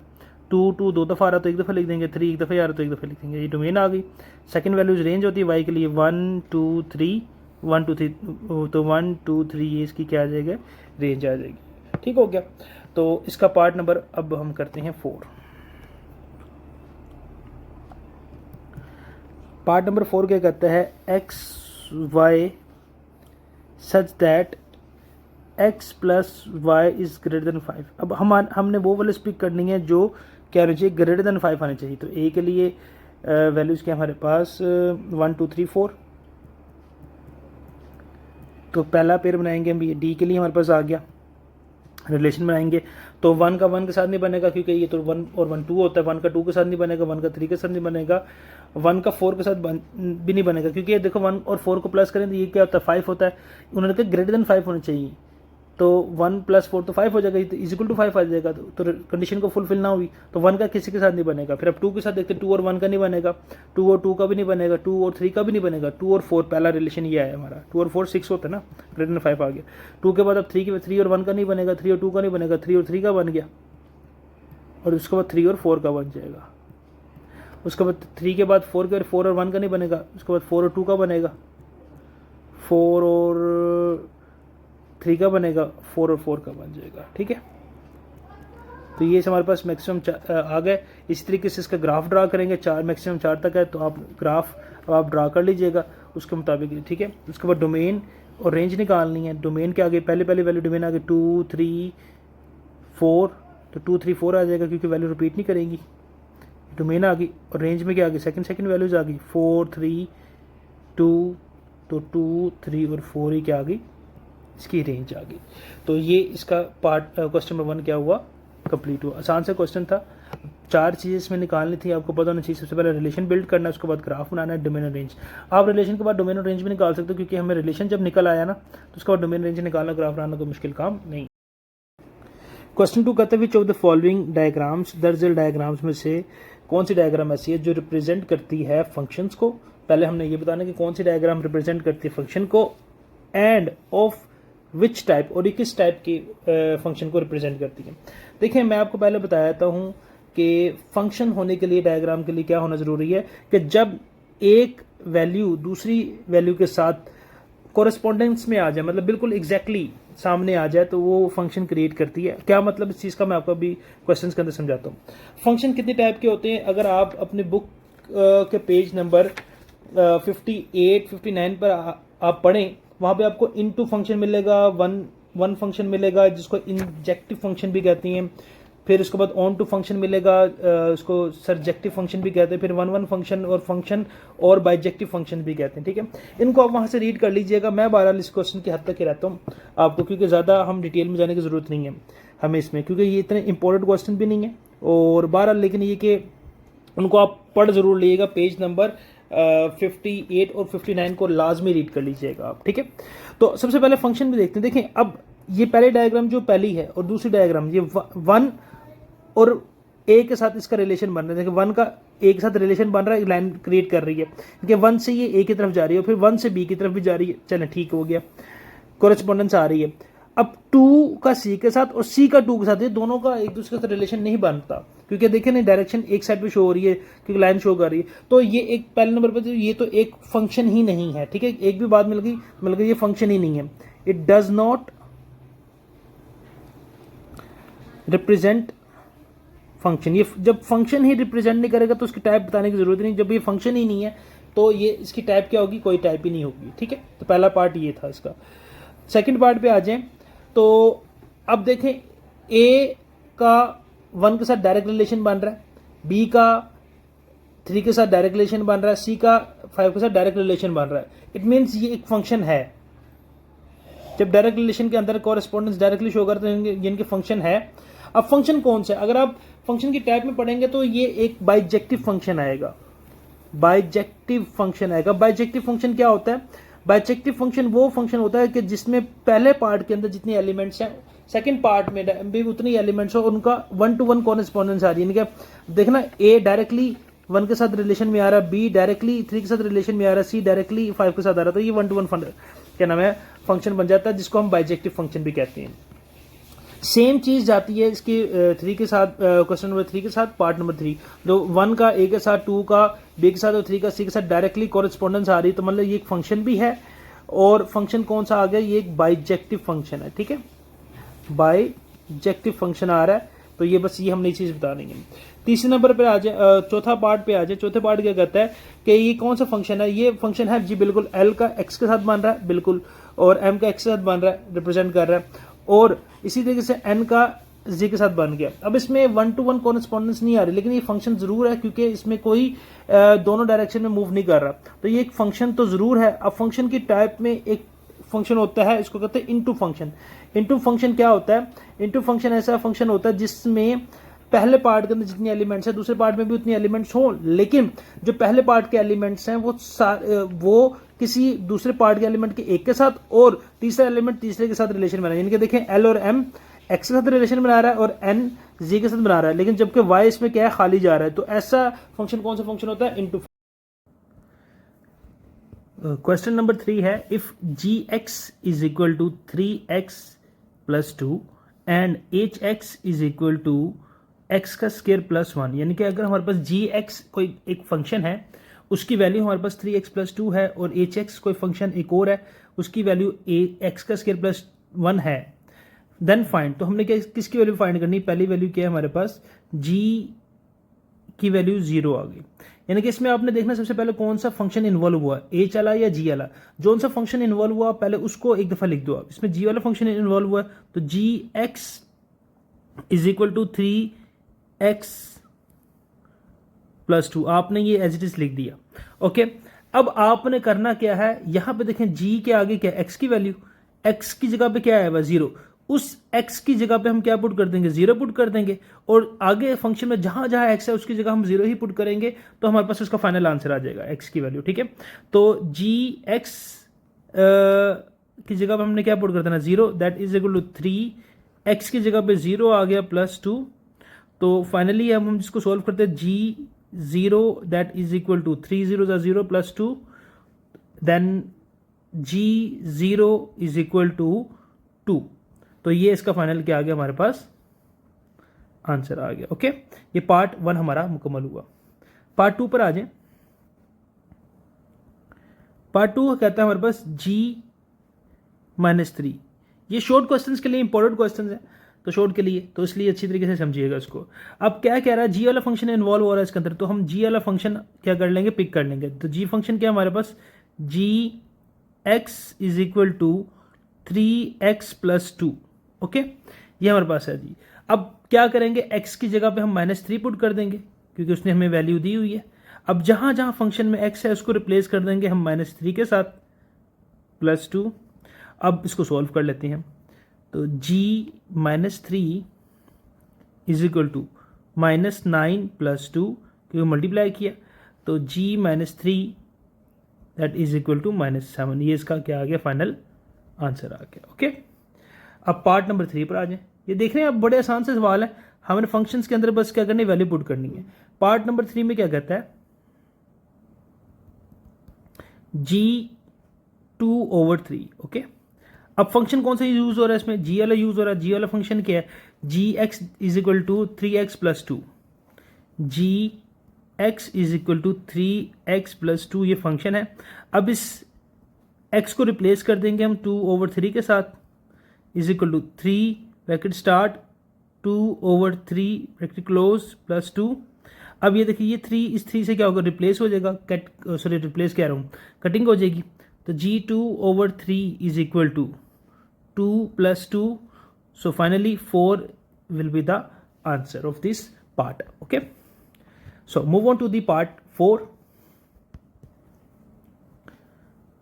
2 2 2 दफ़ा आ रहा तो एक दफ़ा लिख देंगे, 3 एक दफ़ा आ रहा तो एक दफ़ा लिख देंगे। ये डोमेन आ गई। सेकंड वैल्यूज रेंज होती है वाई के लिए, 1 2 3 1 2 3, तो 1 2 3 ये इसकी क्या आ जाएगा, रेंज आ जाएगी। ठीक हो गया। तो इसका पार्ट नंबर अब हम करते हैं 4। पार्ट नंबर 4 क्या कहता है, x y such that x plus y is greater than 5। अब हमने वो वाले स्पीक करनी है जो क्या होनी चाहिए, ग्रेटर देन 5 आनी चाहिए। तो ए के लिए वैल्यूज क्या हमारे पास 1 2 3 4। तो पहला पेयर बनाएंगे हम, ये डी के लिए हमारे पास आ गया। रिलेशन बनाएंगे तो 1 का 1 के साथ नहीं बनेगा क्योंकि ये तो 1 और 1 2 होता है। 1 का 2 के साथ नहीं बनेगा, 1 का 3 के साथ नहीं बनेगा, 1 का 4 के साथ भी नहीं बनेगा क्योंकि ये देखो 1 और 4 को प्लस करें तो ये क्या होता है, 5 होता है। उन्होंने कहा ग्रेटर देन 5 होने चाहिए, तो 1 + 4 तो 5 हो जाएगा, इज इक्वल टू 5 आ जाएगा। तो कंडीशन को फुलफिल ना हुई तो 1 का किसी के साथ नहीं बनेगा। फिर अब 2 के साथ देखते हैं, 2 और 1 का नहीं बनेगा, 2 और 2 का भी नहीं बनेगा, 2 और 3 का भी नहीं बनेगा, 2 और 4 पहला रिलेशन ये है हमारा, 2 और 4 6 होता है ना, ग्रेटर देन 5 आ गया। 2 के बाद अब 3 और 1 का नहीं बनेगा, 3 और 2 का नहीं बनेगा, 3 और 3 का बन गया, और उसके बाद 3 और 4 का बन जाएगा। उसके बाद 3 के बाद 4 के, 4 और 1 का नहीं बनेगा, उसके बाद 4 और 2 का बनेगा, 4 और 3 का बनेगा, 4 और 4 का बन जाएगा। ठीक है, तो ये हमारे पास मैक्सिमम आ गए। इस तरीके से इसका ग्राफ ड्रा करेंगे, 4 मैक्सिमम 4 तक है, तो आप ग्राफ आप ड्रा कर लीजिएगा उसके मुताबिक। ठीक है, उसके बाद डोमेन और रेंज निकालनी है। डोमेन के आगे पहले वैल्यू डोमेन आगे 2 3 4, तो 2 3 4 आ जाएगा क्योंकि वैल्यू रिपीट नहीं करेंगी। डोमेन आ गई, और रेंज में क्या आ गई, सेकंड वैल्यूज आ गई 4 3 2, तो 2 3 और 4 ही क्या आ गई, इसकी रेंज आ गई। तो ये इसका पार्ट क्वेश्चन नंबर 1 क्या हुआ, कंप्लीट हुआ। आसान सा क्वेश्चन था, 4 चीज़ें इसमें निकालनी थी, आपको पता होना चाहिए। सबसे पहले रिलेशन बिल्ड करना है, उसके बाद ग्राफ बनाना है, डोमेन और रेंज। आप रिलेशन के बाद डोमेन और रेंज भी निकाल सकते हो, क्योंकि हमें रिलेशन जब निकल आया ना तो उसके बाद डोमेन रेंज निकालना, ग्राफ बनाना कोई मुश्किल काम नहीं। क्वेश्चन 2 कहते हैं which of the following diagrams, दरअसल डायग्राम्स में से कौन सी डायग्राम ऐसी है जो रिप्रेजेंट करती है फंक्शंस को। पहले हमने ये बताना कि कौन सी डायग्राम रिप्रेजेंट करती है फंक्शन को, एंड ऑफ विच टाइप, और ये किस टाइप की फंक्शन को रिप्रेजेंट करती है। देखिए मैं आपको पहले बताता हूँ कि फंक्शन होने के लिए, डायग्राम के लिए क्या होना ज़रूरी है कि जब एक वैल्यू दूसरी वैल्यू के साथ कोरेस्पोंडेंस में आ जाए, मतलब बिल्कुल एग्जैक्टली सामने आ जाए, तो वो फंक्शन क्रिएट करती है। क्या मतलब इस चीज़ का, मैं आपको अभी क्वेश्चन के अंदर समझाता हूँ। फंक्शन कितने टाइप के होते हैं, अगर आप अपने बुक के पेज नंबर 58 59 पर आप पढ़ें, वहाँ पे आपको इनटू फंक्शन मिलेगा, वन फंक्शन मिलेगा जिसको इंजेक्टिव फंक्शन भी कहती हैं, फिर उसके बाद ऑन टू फंक्शन मिलेगा, उसको सरजेक्टिव फंक्शन भी कहते हैं, फिर वन फंक्शन और बाइजेक्टिव फंक्शन भी कहते हैं। ठीक है, इनको आप वहाँ से रीड कर लीजिएगा। मैं बहरहाल इस क्वेश्चन की हद तक ही रहता हूँ आपको, क्योंकि ज़्यादा हम डिटेल में जाने की ज़रूरत नहीं है हमें इसमें, क्योंकि ये इतने इंपॉर्टेंट क्वेश्चन भी नहीं है। और बहरहाल लेकिन ये कि उनको आप पढ़ ज़रूर लीजिएगा, पेज नंबर 58 और 59 को लाजमी रीड कर लीजिएगा आप। ठीक है, तो सबसे पहले फंक्शन भी देखते हैं। देखें अब ये पहले डायग्राम जो पहली है और दूसरी डायग्राम, ये 1 और ए के साथ इसका रिलेशन बन रहा है। देखिए 1 का ए के साथ रिलेशन बन रहा है, एक लाइन क्रिएट कर रही है, क्योंकि 1 से ये ए की तरफ जा रही है, फिर 1 से बी की तरफ भी जा रही है। चलें ठीक हो गया, कोरेस्पोंडेंस आ रही है। अब 2 का सी के साथ और सी का 2 के साथ, ये दोनों का एक दूसरे के साथ रिलेशन नहीं बनता, क्योंकि देखिए ना डायरेक्शन एक साइड पे शो हो रही है, क्योंकि लाइन शो कर रही है। तो ये एक पहले नंबर पर ये तो एक फंक्शन ही नहीं है। ठीक है, एक भी बात मिल गई, ये फंक्शन ही नहीं है। It does not represent function. ये जब फंक्शन ही रिप्रेजेंट नहीं करेगा तो उसकी टाइप बताने की जरूरत नहीं। जब ये फंक्शन ही नहीं है तो ये इसकी टाइप क्या होगी, कोई टाइप ही नहीं होगी। ठीक है, तो पहला पार्ट ये था इसका। सेकंड पार्ट पे आ जाएं तो अब देखें ए का 1 के साथ डायरेक्ट रिलेशन बन रहा है, बी का 3 के साथ डायरेक्ट रिलेशन बन रहा है, सी का 5 के साथ डायरेक्ट रिलेशन बन रहा है। इट मीन्स ये एक फंक्शन है। जब डायरेक्ट रिलेशन के अंदर कॉरेस्पॉन्डेंस डायरेक्टली शो करते हैं, इनके फंक्शन है। अब फंक्शन कौन सा है, अगर आप फंक्शन की टाइप में पढ़ेंगे तो ये एक बाइजेक्टिव फंक्शन आएगा। बाइजेक्टिव फंक्शन आएगा। बाइजेक्टिव फंक्शन क्या होता है, बाइजेक्टिव फंक्शन वो फंक्शन होता है कि जिसमें पहले पार्ट के अंदर जितनी एलिमेंट्स हैं, सेकंड पार्ट में भी उतनी एलिमेंट्स हो, उनका 1 to 1 कॉरेस्पॉन्डेंस आ रही है। देखना ए डायरेक्टली 1 के साथ रिलेशन में आ रहा है, बी डायरेक्टली 3 के साथ रिलेशन में आ रहा है, सी डायरेक्टली 5 के साथ आ रहा है, तो ये 1 to 1 क्या नाम है फंक्शन बन जाता है, जिसको हम बाइजेक्टिव फंक्शन भी कहते हैं। सेम चीज जाती है इसके 3 के साथ, क्वेश्चन नंबर 3 के साथ, पार्ट नंबर 3, जो 1 का ए के साथ, 2 का बी के साथ और 3 का सी के साथ डायरेक्टली कॉरेस्पॉन्डेंस आ रही है। तो मतलब ये एक फंक्शन भी है, और फंक्शन कौन सा आ गया, ये एक बाइजेक्टिव फंक्शन है। ठीक है, बाइजेक्टिव फंक्शन आ रहा है, तो ये बस ये हमने ये चीज बता देंगे। तीसरे नंबर पे आ जाए, चौथा पार्ट पे आ जाए। चौथे पार्ट क्या कहता है कि ये कौन सा फंक्शन है, ये फंक्शन है जी बिल्कुल एल का एक्स के साथ बन रहा है बिल्कुल, और एम का एक्स के साथ बन रहा है, रिप्रेजेंट कर रहा है, और इसी तरीके से एन का जी के साथ बन गया। अब इसमें 1 to 1 कॉरेस्पॉन्डेंस नहीं आ रही, लेकिन ये फंक्शन जरूर है, क्योंकि इसमें कोई दोनों डायरेक्शन में मूव नहीं कर रहा, तो ये एक फंक्शन तो जरूर है। अब फंक्शन की टाइप में एक फंक्शन होता है, इसको कहते हैं इनटू फंक्शन। इनटू फंक्शन क्या होता है, इनटू फंक्शन ऐसा फंक्शन होता है जिसमें पहले पार्ट के अंदर जितनी एलिमेंट्स है दूसरे पार्ट में भी उतनी एलिमेंट्स हो, लेकिन जो पहले पार्ट के एलिमेंट्स हैं वो किसी दूसरे पार्ट के एलिमेंट के एक के साथ और तीसरा एलिमेंट तीसरे के साथ रिलेशन बना, यानी कि देखें एल और एम एक्स के साथ रिलेशन बना रहा है और एन जी के साथ बना रहा है, लेकिन जबकि वाई इसमें क्या है, खाली जा रहा है। तो ऐसा फंक्शन कौन सा फंक्शन होता है, इनटू। क्वेश्चन नंबर 3 है, if g x is equal to 3x + 2 and h x is equal to x का स्क्वायर प्लस 1, यानी कि अगर हमारे पास जी एक्स कोई एक फंक्शन है, उसकी वैल्यू हमारे पास 3x + 2 है, और एच एक्स कोई फंक्शन एक और है, उसकी वैल्यू एक्स का स्क्वायर प्लस 1 है, देन फाइंड। तो हमने क्या किसकी वैल्यू फाइंड करनी, पहली वैल्यू क्या है हमारे पास, g की वैल्यू 0 आ गई। यानी कि इसमें आपने देखना सबसे पहले कौन सा फंक्शन इन्वॉल्व हुआ, a चला या g वाला। जो सा फंक्शन इन्वॉल्व हुआ पहले उसको एक दफा लिख दो आप। इसमें g वाला फंक्शन इन्वॉल्व हुआ, तो gx is equal to 3x + 2, आपने ये एज इट इज लिख दिया। ओके, अब आपने करना क्या है, यहां पे देखें g के आगे क्या, x की वैल्यू, x की जगह पे क्या आया हुआ 0, उस x की जगह पे हम क्या पुट कर देंगे 0 पुट कर देंगे, और आगे फंक्शन में जहां जहां x है उसकी जगह हम 0 ही पुट करेंगे, तो हमारे पास उसका फाइनल आंसर आ जाएगा x की वैल्यू। ठीक है, तो gx की जगह पे हमने क्या पुट कर देना 0, that is equal to 3, x की जगह पे 0 आ गया +2। तो फाइनली अब हम जिसको सोल्व करते हैं g0 that is equal to 3 0 0 +2, then g0 is equal to 2। तो ये इसका फाइनल क्या आ गया, हमारे पास आंसर आ गया। ओके, ये पार्ट 1 हमारा मुकम्मल हुआ। पार्ट 2 पर आ जाए। पार्ट 2 कहता है हमारे पास g-3। ये शॉर्ट क्वेश्चंस के लिए इंपॉर्टेंट क्वेश्चंस है, तो शॉर्ट के लिए, तो इसलिए अच्छी तरीके से समझिएगा इसको। अब क्या कह रहा है, जी वाला फंक्शन इन्वॉल्व हो रहा है इसके अंदर, तो हम जी वाला फंक्शन क्या कर लेंगे, पिक कर लेंगे। तो जी फंक्शन क्या है हमारे पास, g x is equal to 3x + 2। Okay, ये हमारे पास है जी। अब क्या करेंगे, x की जगह पे हम -3 पुट कर देंगे क्योंकि उसने हमें वैल्यू दी हुई है। अब जहां जहां फंक्शन में x है उसको रिप्लेस कर देंगे हम -3 के साथ +2। अब इसको सॉल्व कर लेते हैं। तो g-3 इज इक्वल टू -9 + 2, क्योंकि मल्टीप्लाई किया, तो g-3 that is equal to -7। ये इसका क्या आ गया, फाइनल आंसर आ गया। ओके, अब पार्ट नंबर 3 पर आ जाए। ये देख रहे हैं आप, बड़े आसान से सवाल है, हमें फंक्शंस के अंदर बस क्या करनी है, वैल्यू पुट करनी है। पार्ट नंबर 3 में क्या कहता है, g2/3। ओके, अब फंक्शन कौन सा यूज हो रहा है इसमें, जी वाला यूज हो रहा है। जी वाला फंक्शन क्या है, g x is equal to 3x + 2, g x is equal to 3x + 2 ये फंक्शन है। अब इस x को रिप्लेस कर देंगे हम 2/3 के साथ, is equal to 3 bracket start 2/3 bracket close +2। अब ये देखिए, ये 3 इस 3 से क्या होगा, रिप्लेस हो जाएगा, रिप्लेस कह रहा हूँ, कटिंग हो जाएगी। तो g2/3 is equal to 2 + 2, so finally 4 will be the answer of this part. Okay, so move on to the part 4.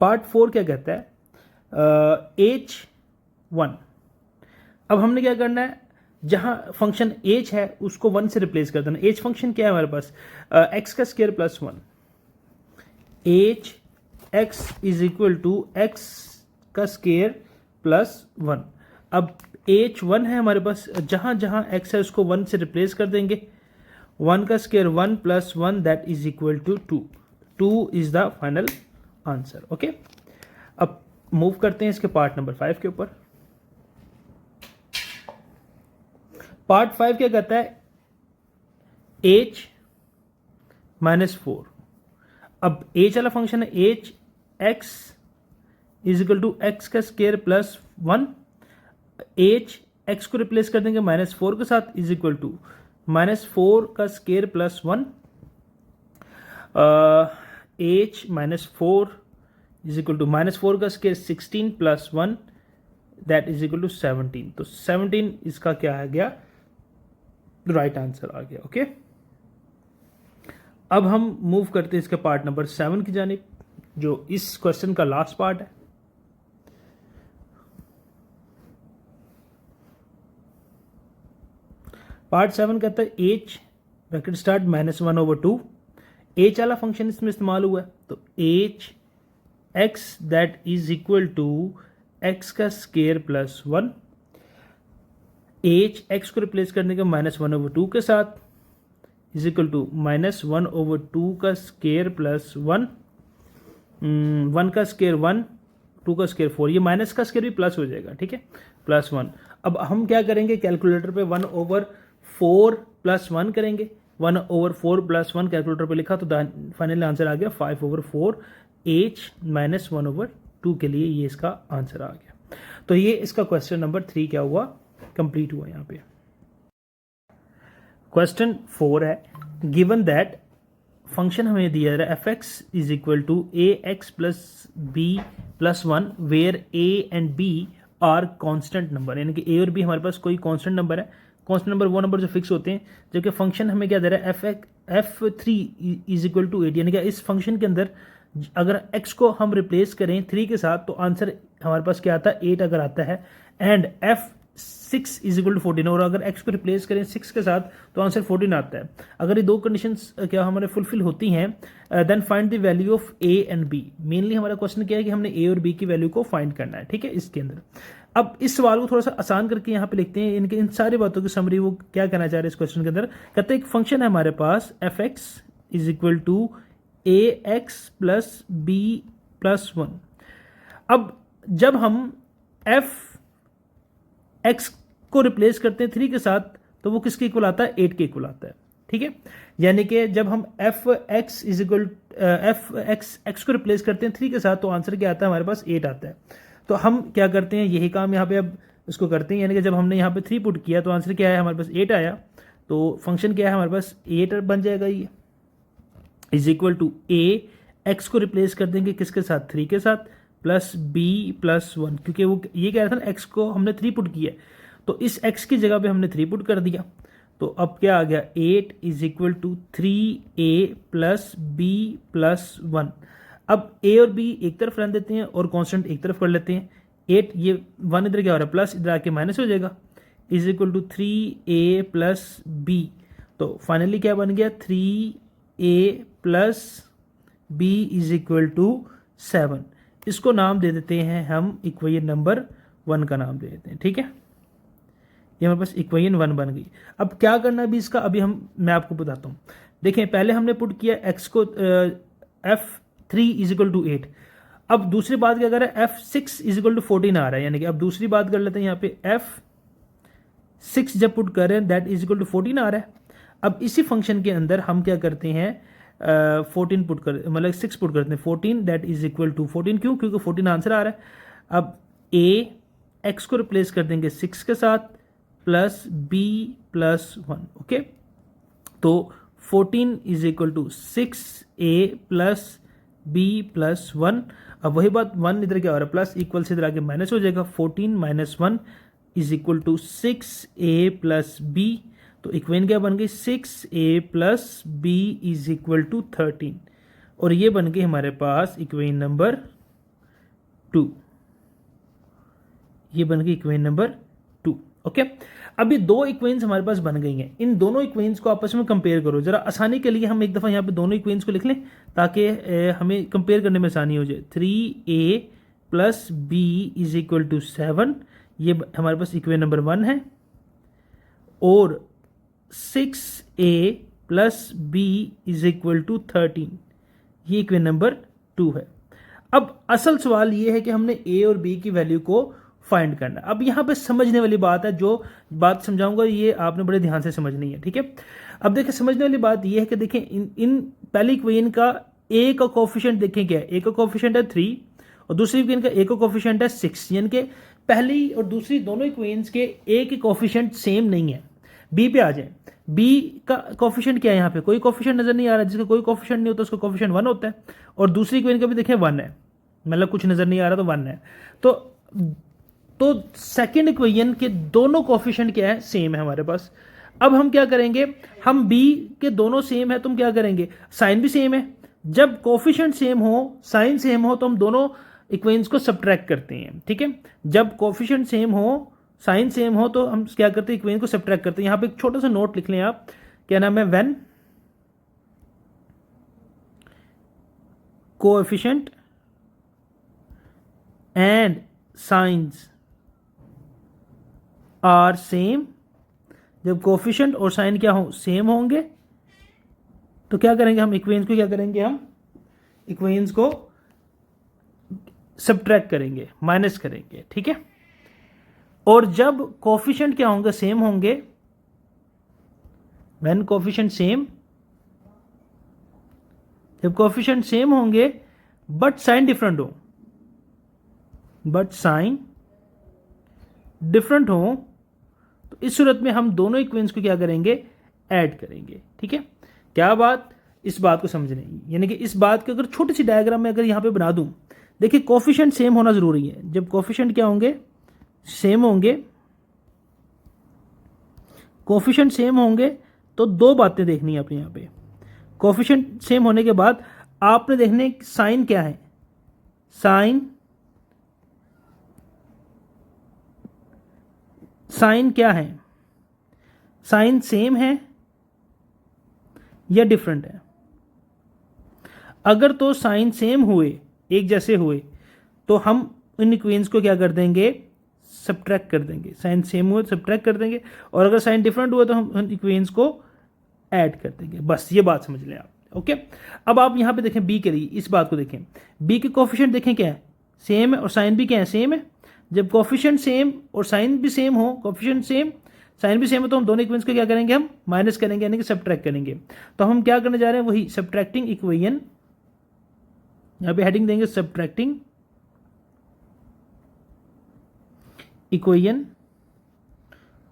part 4 क्या कहता है, h1। अब हमने क्या करना है, जहां फंक्शन h है उसको 1 से रिप्लेस कर देना। h फंक्शन क्या है हमारे पास, x का square +1, h x is equal to x का स्क्वायर +1। अब h1 है हमारे पास, जहां जहां x है उसको 1 से रिप्लेस कर देंगे, 1 का square 1 + 1 that is equal to 2। 2 is the final answer. Okay, अब मूव करते हैं इसके पार्ट नंबर 5 के ऊपर। पार्ट 5 क्या कहता है, h-4। अब h वाला फंक्शन है, h x is equal to x का स्क्वायर +1, h x को रिप्लेस कर देंगे -4 के साथ, इज इक्वल टू -4 का square +1, h -4 is equal to -4 का square 16 + 1 that is equal to 17। तो 17 इसका क्या आ गया, राइट आंसर आ गया। ओके, अब हम मूव करते हैं इसके पार्ट नंबर 7 की जानिब, जो इस क्वेश्चन का लास्ट पार्ट है। पार्ट 7 कहता है h ब्रैकेट स्टार्ट -1/2। h वाला फंक्शन इसमें इस्तेमाल हुआ है, तो h x that is equal to x का स्क्वायर +1, h x को रिप्लेस करने के -1/2 के साथ, इज इक्वल टू -1/2 का स्क्वायर +1, 1 का स्क्वायर 1, 2 का स्क्वायर 4, ये माइनस का स्क्वायर भी प्लस हो जाएगा, ठीक है, +1। अब हम क्या करेंगे, कैलकुलेटर पे 1/4 + 1 करेंगे, 1/4 + 1 कैलकुलेटर पे लिखा, तो फाइनल आंसर आ गया 5/4 h -1/2 के लिए ये इसका आंसर आ गया। तो ये इसका क्वेश्चन नंबर 3 क्या हुआ, कंप्लीट हुआ। यहाँ पे क्वेश्चन 4 है, गिवन दैट फंक्शन हमें दिया है f(x) is equal to ax + b + 1 where a and b are constant number, यानी कि a और b हमारे पास कोई कांस्टेंट नंबर है। कांस्टेंट नंबर वो नंबर जो फिक्स होते हैं, जबकि फंक्शन हमें क्या दे रहा है, f3 इज इक्वल टू 8, यानी कि इस फंक्शन के अंदर अगर x को हम रिप्लेस करें 3 के साथ तो आंसर हमारे पास क्या आता है 8 अगर आता है and f6 is equal to 14, और अगर x को रिप्लेस करें 6 के साथ तो आंसर 14 आता है। अगर ये दो कंडीशंस क्या हमारे फुलफिल होती हैं then find the value of a and b। Mainly हमारा क्वेश्चन क्या है कि हमने a और b की वैल्यू को फाइंड करना है, ठीक है, इसके अंदर। अब इस सवाल को थोड़ा सा आसान करके यहाँ पे लिखते हैं, इनके इन सारी बातों की समरी वो क्या कहना चाह रहे हैं इस क्वेश्चन के अंदर। कहते हैं एक फंक्शन है हमारे पास f(x) is equal to ax plus b plus 1। अब जब हम f(x) को रिप्लेस करते हैं 3 के साथ तो वो किसके इक्वल आता है 8 के इक्वल आता है, ठीक है। यानी कि जब हम f(x) इज इक्वल x को रिप्लेस करते हैं 3 के साथ तो आंसर क्या आता है हमारे पास 8 आता है। तो हम क्या करते हैं यही काम यहाँ पे अब उसको करते हैं, यानी कि जब हमने यहाँ पे 3 पुट किया तो आंसर क्या है हमारे पास 8 आया। तो फंक्शन क्या है हमारे पास 8 बन जाएगा, ये इज इक्वल टू x को रिप्लेस कर देंगे किसके साथ 3 के साथ प्लस b प्लस 1, क्योंकि वो ये कह रहा था ना x को हमने 3 पुट किया तो इस x की जगह पे हमने 3 पुट कर दिया। तो अब क्या आ गया 8 is equal to 3a plus b plus 1। अब a और b एक तरफ रख देते हैं और कांस्टेंट एक तरफ कर लेते हैं। 8 ये 1 इधर क्या हो रहा है प्लस, इधर आके माइनस हो जाएगा, is equal to 3a plus b। तो फाइनली क्या बन गया 3a plus b is equal to 7। इसको नाम दे देते हैं हम इक्वेशन नंबर 1 का नाम दे देते हैं, ठीक है। ये हमारे पास इक्वेशन 1 बन गई। अब क्या करना अभी इसका, अभी मैं आपको बताता हूँ। देखें पहले हमने पुट किया x को f3 इज इक्वल टू 8। अब दूसरी बात क्या कर रहा है f6 इज इक्वल टू 14 आ रहा है, यानी कि अब दूसरी बात कर लेते हैं यहाँ पे f6 जब पुट कर रहे हैं दैट इज इक्वल टू 14 आ रहा है। अब इसी फंक्शन के अंदर हम क्या करते हैं 14 पुट कर मतलब 6 पुट करते हैं 14 दैट इज इक्वल टू 14, क्यों क्योंकि 14 आंसर आ रहा है। अब x को रिप्लेस कर देंगे 6 के साथ प्लस b प्लस 1, ओके। तो 14 is equal to 6a plus b plus 1। अब वही बात 1 इधर क्या हो रहा है प्लस इक्वल से इधर आके माइनस हो जाएगा, 14 minus 1 is equal to 6a plus b। तो इक्वेशन क्या बन गई 6a plus b is equal to 13, और ये बन गई हमारे पास इक्वेशन नंबर 2। ये बन गई इक्वेशन नंबर 2, ओके। अभी दो इक्वेशंस हमारे पास बन गई हैं, इन दोनों इक्वेशंस को आपस में कंपेयर करो जरा। आसानी के लिए हम एक दफ़ा यहाँ पे दोनों इक्वेशंस को लिख लें ताकि हमें कंपेयर करने में आसानी हो जाए। 3a plus b is equal to 7, ये हमारे पास इक्वेशन नंबर 1 है, और 6a plus b is equal to 13, ये इक्वेशन नंबर 2 है। अब असल सवाल ये है कि हमने a और b की वैल्यू को फाइंड करना। अब यहाँ पे समझने वाली बात है, जो बात समझाऊंगा ये आपने बड़े ध्यान से समझनी है, ठीक है। अब देखिए समझने वाली बात ये है कि देखें इन पहली इक्वेशन का a का कोफिशिएंट देखें क्या है, a का कोफिशिएंट है 3 और दूसरी इक्वेशन का a का कोफिशिएंट है 6, यानी कि पहली और दूसरी दोनों इक्वेशंस के a के कोफिशिएंट सेम नहीं है। b पे आ जाए, b का कोफिशिएंट क्या है, यहाँ पे कोई कोफिशिएंट नजर नहीं आ रहा, जिसका कोई कोफिशिएंट नहीं होता उसका कोफिशिएंट 1 होता है, और दूसरी इक्वेशन का भी देखें 1 है, मतलब कुछ नजर नहीं आ रहा तो 1 है। तो सेकेंड इक्वेशन के दोनों कोफिशिएंट क्या है सेम है हमारे पास। अब हम क्या करेंगे, हम b के दोनों सेम है तो हम क्या करेंगे, साइन भी सेम है, जब कोफिशिएंट सेम हो साइन सेम हो तो हम दोनों इक्वेशंस को सब्ट्रैक्ट करते हैं, ठीक है। जब कोफिशिएंट सेम हो साइन सेम हो तो हम क्या करते हैं इक्वेशन को सब्ट्रैक्ट करते हैं। यहाँ पे एक छोटा सा नोट लिख लें आप, क्या नाम है, when coefficient and signs are same, जब कोफिशिएंट और साइन क्या हो सेम होंगे तो क्या करेंगे हम इक्वेशंस को क्या करेंगे, हम इक्वेशंस को सब्ट्रैक्ट करेंगे, माइनस करेंगे, ठीक है। और जब कोफिशिएंट क्या होंगे सेम होंगे, व्हेन कोफिशिएंट सेम, जब कोफिशिएंट सेम होंगे बट साइन डिफरेंट हो, बट साइन डिफरेंट हो, तो इस सूरत में हम दोनों इक्वेशंस को क्या करेंगे, ऐड करेंगे, ठीक है। क्या बात, इस बात को समझने, यानी कि इस बात को अगर छोटी सी डायग्राम में अगर यहाँ पे बना दूं, देखिए कोफिशिएंट सेम होना जरूरी है। जब कोफिशिएंट क्या होंगे सेम होंगे, कोफिशिएंट सेम होंगे तो दो बातें देखनी है आपने यहाँ पे। कोफिशिएंट सेम होने के बाद आपने देखने साइन क्या है, साइन साइन क्या है, साइन सेम है या डिफरेंट है? अगर तो साइन सेम हुए, एक जैसे हुए, तो हम इन इक्वेशंस को क्या कर देंगे, सब्ट्रैक्ट कर देंगे। साइन सेम हुए तो सब्ट्रैक्ट कर देंगे, और अगर साइन डिफरेंट हुआ तो हम इन इक्वेशंस को ऐड कर देंगे। बस ये बात समझ लें आप। ओके, अब आप यहाँ पे देखें बी के लिए, इस बात को देखें, बी के कोफिशिएंट देखें क्या है, सेम है, और साइन भी क्या है, सेम है। जब कोफिशिएंट सेम और साइन भी सेम हो, कोफिशिएंट सेम साइन भी सेम हो, तो हम दोनों इक्वेशंस को क्या करेंगे, हम माइनस करेंगे, यानी कि सब्ट्रैक्ट करेंगे। तो हम क्या करने जा रहे हैं, वही सब्ट्रैक्टिंग इक्वेशन, यहाँ पे हेडिंग देंगे सब्ट्रैक्टिंग इक्वेशन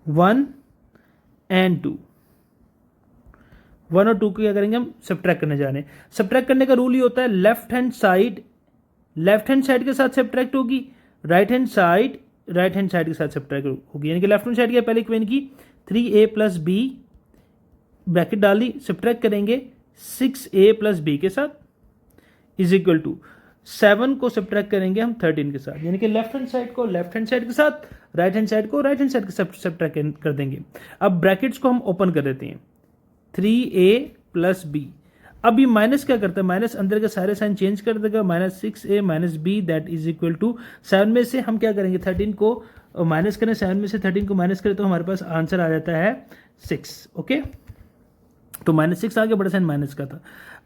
1 एंड 2। 1 और 2 को क्या करेंगे, हम सब्ट्रैक्ट करने जा रहे हैं। सब्ट्रैक्ट करने का रूल ये होता है, लेफ्ट हैंड साइड के साथ सब्ट्रैक्ट होगी, राइट हैंड साइड के साथ सब्ट्रैक्ट होगी। यानी कि लेफ्ट हैंड साइड की पहले इक्वेशन की 3a प्लस बी, ब्रैकेट डाली, सब्ट्रैक्ट करेंगे 6a प्लस बी के साथ, इज इक्वल टू 7 को सब्ट्रैक्ट करेंगे हम 13 के साथ। यानी कि लेफ्ट हैंड साइड को लेफ्ट हैंड साइड के साथ, राइट हैंड साइड को राइट हैंड साइड के साथ सब्ट्रैक्ट कर देंगे। अब ब्रैकेट्स को हम ओपन कर देते हैं, 3a प्लस बी। अब ये माइनस क्या करता है, माइनस अंदर के सारे साइन चेंज कर देगा, minus 6a minus b that is equal to 7 में से हम क्या करेंगे, 13 को माइनस करें, 7 में से 13 को माइनस करें तो हमारे पास आंसर आ जाता है 6। ओके, तो माइनस 6 आ गया, बड़ा साइन माइनस का था।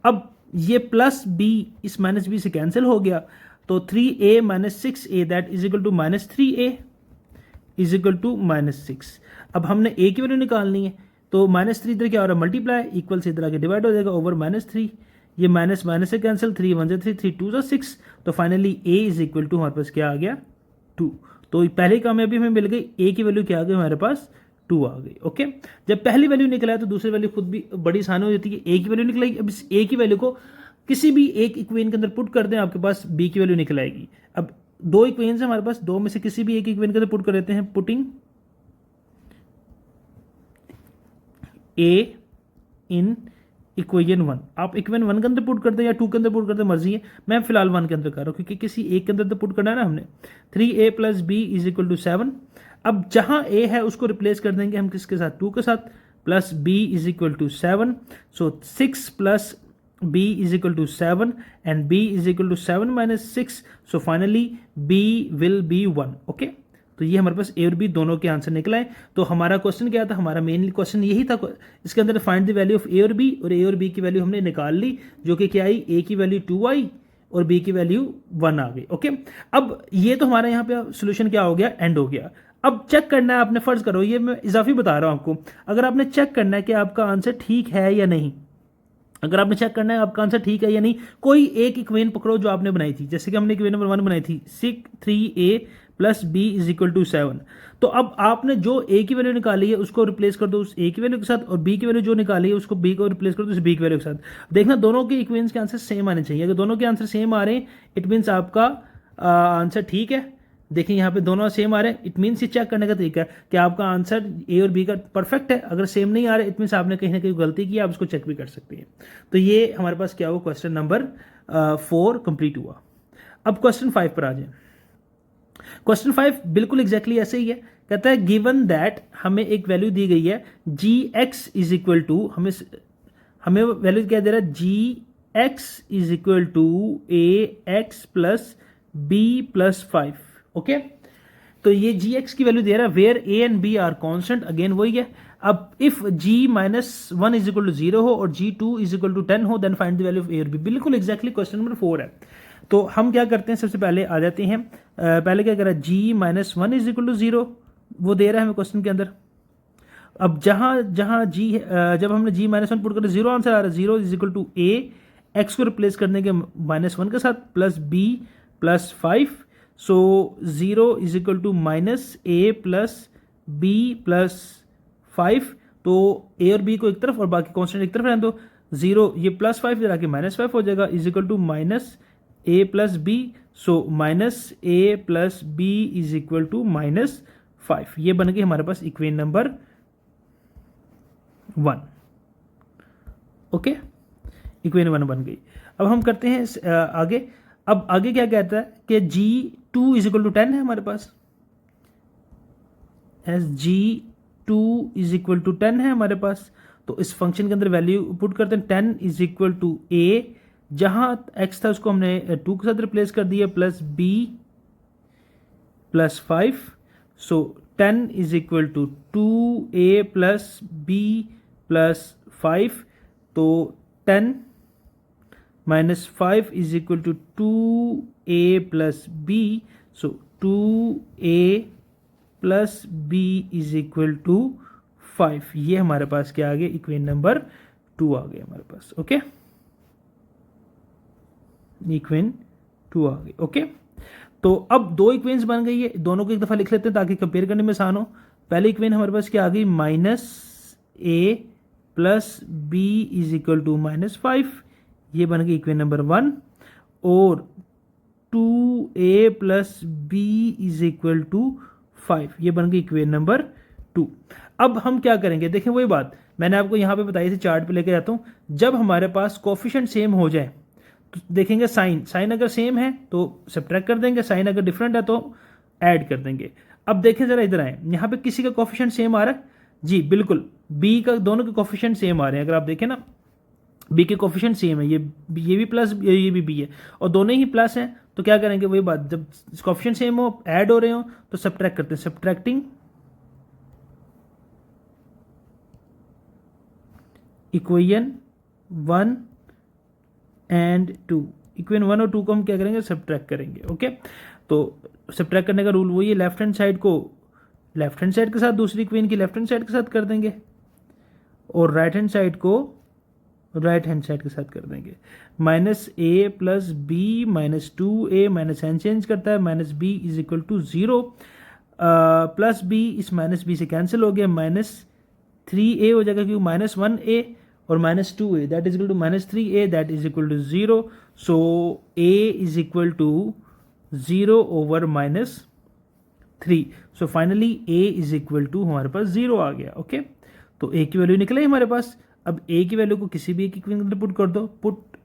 अब ये प्लस बी इस माइनस बी से कैंसिल हो गया, तो 3a minus 6a that is equal to minus 3a is equal to minus 6। अब हमने a की वैल्यू निकालनी है, तो माइनस 3 इधर क्या हो रहा है, मल्टीप्लाई, इक्वल से इधर आके डिवाइड हो जाएगा ओवर माइनस 3। ये माइनस माइनस से कैंसिल, 3 1 3, 3 2 6। तो finally a is equal to हमारे पास क्या आ गया, 2। तो पहली कामयाबी हमें मिल गई, a की वैल्यू क्या आ गई हमारे पास, 2 आ गई। ओके, जब पहली वैल्यू निकला है तो दूसरी वैल्यू खुद भी बड़ी आसान हो जाती है। a की वैल्यू निकलेगी, अब इस a की वैल्यू को किसी भी एक इक्वेशन के अंदर पुट कर दें, आपके पास b की वैल्यू निकल आएगी। अब दो इक्वेशन है हमारे पास, दो में से किसी भी एक इक्वेशन के अंदर पुट कर देते हैं, पुटिंग a इन इक्वेशन 1। आप इक्वेशन 1 के अंदर पुट करते हैं या 2 के अंदर पुट करते हैं, मर्जी है। मैं फिलहाल 1 के अंदर कर रहा हूँ क्योंकि किसी एक के अंदर तो पुट करना है ना हमने। 3a plus b is equal to 7। अब जहां a है उसको रिप्लेस कर देंगे हम किसके साथ, 2 के साथ, plus b is equal to 7। So 6 plus b is equal to 7 and b is equal to 7 minus 6। So finally b will be 1। Okay, तो ये हमारे पास ए और बी दोनों के आंसर निकला है। तो हमारा क्वेश्चन क्या था, हमारा मेनली क्वेश्चन यही था, इसके अंदर find the value of a और बी, और ए और बी की वैल्यू हमने निकाल ली, जो कि क्या आई, ए की वैल्यू 2 आई और बी की वैल्यू 1 आ गई। ओके, अब ये तो हमारे यहाँ पे सोल्यूशन क्या हो गया, एंड हो गया। अब चेक करना है आपने, फर्ज करो, ये मैं इजाफी बता रहा हूँ आपको, अगर आपने चेक करना है कि आपका आंसर ठीक है या नहीं, अगर आपने चेक करना है आपका आंसर ठीक है या नहीं, कोई एक इक्वेशन पकड़ो जो आपने बनाई थी। जैसे कि हमने इक्वेशन नंबर 1 बनाई थी, 3a plus b is equal to 7। तो अब आपने जो a की वैल्यू निकाली है उसको रिप्लेस कर दो उस a की वैल्यू के साथ, और b की वैल्यू जो निकाली है उसको b को रिप्लेस कर दो उस b की वैल्यू के साथ। देखना दोनों के इक्वेशंस के आंसर सेम आने चाहिए। अगर दोनों के आंसर सेम आ रहे हैं इट मीन्स आपका आंसर ठीक है। देखिए यहाँ पे दोनों सेम आ रहे हैं, इट मीन्स ये चेक करने का तरीका है कि आपका आंसर ए और बी का परफेक्ट है। अगर सेम नहीं आ रहे इट मीन्स आपने कहीं ना कहीं गलती की, आप उसको चेक भी कर सकते हैं। तो ये हमारे पास क्या हुआ, क्वेश्चन नंबर 4 कंप्लीट हुआ। अब क्वेश्चन 5 पर आ जाए। क्वेश्चन 5 बिल्कुल एग्जैक्टली ऐसे ही है, कहता है गिवन दैट, हमें एक वैल्यू दी गई है g x is equal to, हमें वैल्यू क्या दे रहा है, g x is equal to a x plus b plus 5। Okay, तो ये जी एक्स की वैल्यू दे रहा है where a and b are constant, again वही है। अब if g minus 1 is equal to 0 हो और जी 2 इज इक्वल टू 10 हो then find the value of a और बी। बिल्कुल एग्जैक्टली क्वेश्चन नंबर 4 है। तो हम क्या करते हैं, सबसे पहले आ जाते हैं, पहले क्या करा, जी माइनस 1 इज इक्वल टू 0 वो दे रहा है हमें क्वेश्चन के अंदर। अब जहां जी जब हमने जी माइनस 1 पुट कर 0 आंसर आ रहा है, 0 is equal to a, x को रिप्लेस करने के माइनस 1 के साथ, plus b plus 5। So 0 is equal to minus a plus b plus 5। तो ए और बी को एक तरफ और बाकी कॉन्स्टेंट एक तरफ रहने दो। 0 ये प्लस 5 इधर आके माइनस 5 हो जाएगा, is equal to minus a plus b. So minus a plus b is equal to minus 5। ये बन गई हमारे पास इक्वेशन नंबर 1। ओके, इक्वेशन 1 बन गई। अब हम करते हैं आगे। अब आगे क्या कहता है कि जी 2 इज इक्वल टू 10 है हमारे पास, as g 2 is equal to 10 है हमारे पास, तो इस फंक्शन के अंदर वैल्यू पुट करते हैं 10 इज इक्वल टू ए, जहाँ x था उसको हमने 2 के साथ रिप्लेस कर दिया, plus b plus 5, so 10 is equal to 2a plus b plus 5, तो 10 minus 5 is equal to 2a plus b, so 2a plus b is equal to 5। ये हमारे पास क्या आ गया, इक्वेशन नंबर 2 आ गया हमारे पास। ओके, इक्वेशन 2 आ गई। ओके, तो अब दो इक्वेशंस बन गई है, दोनों को एक दफ़ा लिख लेते हैं ताकि कंपेयर करने में आसान हो। पहले इक्वेशन हमारे पास क्या आ गई, minus a plus b is equal to minus 5, ये बन गई इक्वेशन नंबर 1, और 2a plus b is equal to 5, ये बन गई इक्वेशन नंबर 2। अब हम क्या करेंगे, देखें वही बात मैंने आपको यहाँ पे बताई थी, चार्ट पे लेके जाता हूँ। जब हमारे पास कोफिशिएंट सेम हो जाए तो देखेंगे साइन अगर सेम है तो सब्ट्रैक्ट कर देंगे, साइन अगर डिफरेंट है तो ऐड कर देंगे। अब देखें जरा इधर आए, यहाँ पे किसी का कोफिशिएंट सेम आ रहा है जी, बिल्कुल बी का, दोनों के कोफिशिएंट सेम आ रहे हैं। अगर आप देखें ना, बी के कोफिशिएंट सेम है, ये भी प्लस ये भी बी है, और दोनों ही प्लस हैं, तो क्या करेंगे वही बात, जब कोफिशिएंट सेम हो, ऐड हो रहे हो, तो सब्ट्रैक्ट करते हैं, सब्ट्रैक्टिंग इक्वेशन 1 एंड 2, इक्वेशन 1 और 2 को हम क्या करेंगे, सब्ट्रैक्ट करेंगे। ओके, तो सब्ट्रैक्ट करने का रूल वही है, लेफ्ट हैंड साइड को लेफ्ट हैंड साइड के साथ, दूसरी इक्वेशन की लेफ्ट हैंड साइड के साथ कर देंगे, और राइट हैंड साइड को राइट हैंड साइड के साथ कर देंगे। Minus a plus b minus 2a, minus n change करता है, minus b is equal to 0, plus b इस माइनस बी से कैंसिल हो गया, माइनस 3a हो जाएगा क्योंकि माइनस 1a और minus 2a that is equal to minus 3a that is equal to 0, so a is equal to 0 over minus 3, so finally a is equal to हमारे पास 0 आ गया। ओके, तो a की value निकले हमारे पास। अब a की वैल्यू को किसी भी एक इक्वेशन के अंदर पुट कर दो, पुट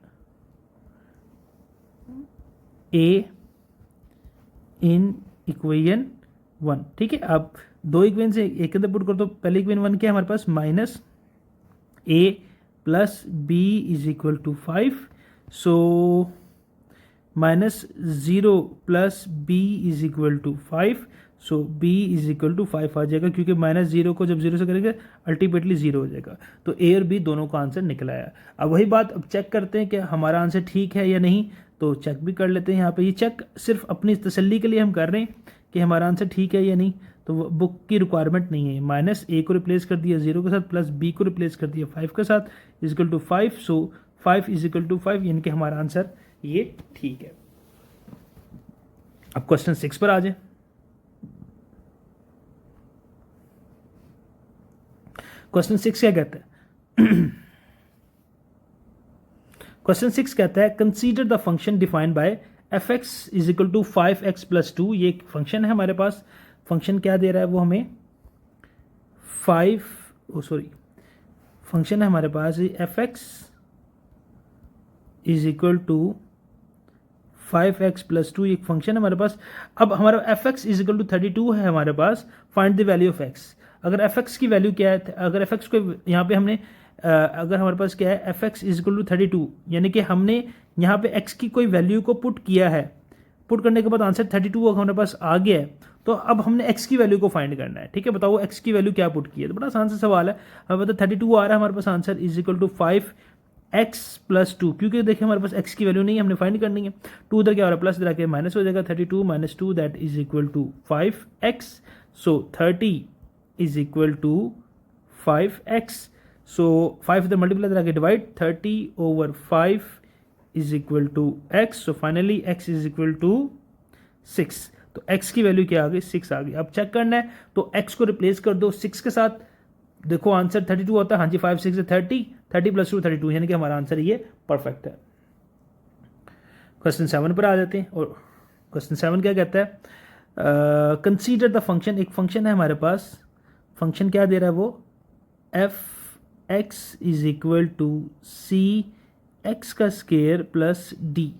a इन इक्वेशन 1, ठीक है। अब दो इक्वेशन से एक के अंदर पुट कर दो, पहले इक्वेशन 1 क्या है हमारे पास, minus a plus b is equal to 5, so minus 0 plus b is equal to 5, so b is equal to 5 आ जाएगा, क्योंकि माइनस 0 को जब 0 से करेंगे अल्टीमेटली 0 हो जाएगा। तो a और b दोनों का आंसर निकला है। अब वही बात, अब चेक करते हैं कि हमारा आंसर ठीक है या नहीं, तो चेक भी कर लेते हैं यहाँ पे। ये चेक सिर्फ अपनी तसल्ली के लिए हम कर रहे हैं कि हमारा आंसर ठीक है या नहीं, तो बुक की रिक्वायरमेंट नहीं है। माइनस a को रिप्लेस कर दिया 0 के साथ, प्लस b को रिप्लेस कर दिया 5 के साथ, is equal to 5, so 5 is equal to 5, यानी कि हमारा आंसर ये ठीक है। अब क्वेश्चन 6 पर आ जाए। क्वेश्चन 6 क्या कहता है, क्वेश्चन 6 कहता है consider the function defined by f x is equal to 5x plus 2। ये एक फंक्शन है हमारे पास, फंक्शन क्या दे रहा है वो हमें फंक्शन है हमारे पास f x is equal to 5x plus 2, एक फंक्शन है हमारे पास। अब हमारा f x is equal to 32 है हमारे पास, find the value of x। अगर एफ एक्स की वैल्यू क्या है, अगर एफ एक्स को यहाँ पे हमने अगर हमारे पास क्या है, f x is equal to 32, यानी कि हमने यहाँ पे x की कोई वैल्यू को पुट किया है, पुट करने के बाद आंसर 32 हमारे पास आ गया है, तो अब हमने x की वैल्यू को फाइंड करना है। ठीक है, बताओ x की वैल्यू क्या पुट की है, तो बड़ा आसान सा सवाल है। हमें पता 32 आ रहा है हमारे पास, answer is equal to 5x plus 2, क्योंकि देखिए हमारे पास x की वैल्यू नहीं है, हमने फाइंड करनी है। 2 उधर क्या हो रहा है, प्लस इधर आके माइनस हो जाएगा, 32 minus 2 that is equal to 5x, so 30 is equal to 5x, so 5 इधर मल्टीप्लाई इधर आके divide, 30 over 5 is equal to x, so finally x is equal to 6। तो x की वैल्यू क्या आ गई, 6 आ गई। अब चेक करना है, तो x को रिप्लेस कर दो 6 के साथ, देखो आंसर 32 होता है, हाँ जी 5 6 30, 30 प्लस 2 32, यानी कि हमारा आंसर ये परफेक्ट है। क्वेश्चन 7 पर आ जाते हैं, और क्वेश्चन 7 क्या कहता है, कंसीडर द फंक्शन, एक फंक्शन है हमारे पास, फंक्शन क्या दे रहा है वो, f x is equal to c x का स्क्वायर प्लस डी।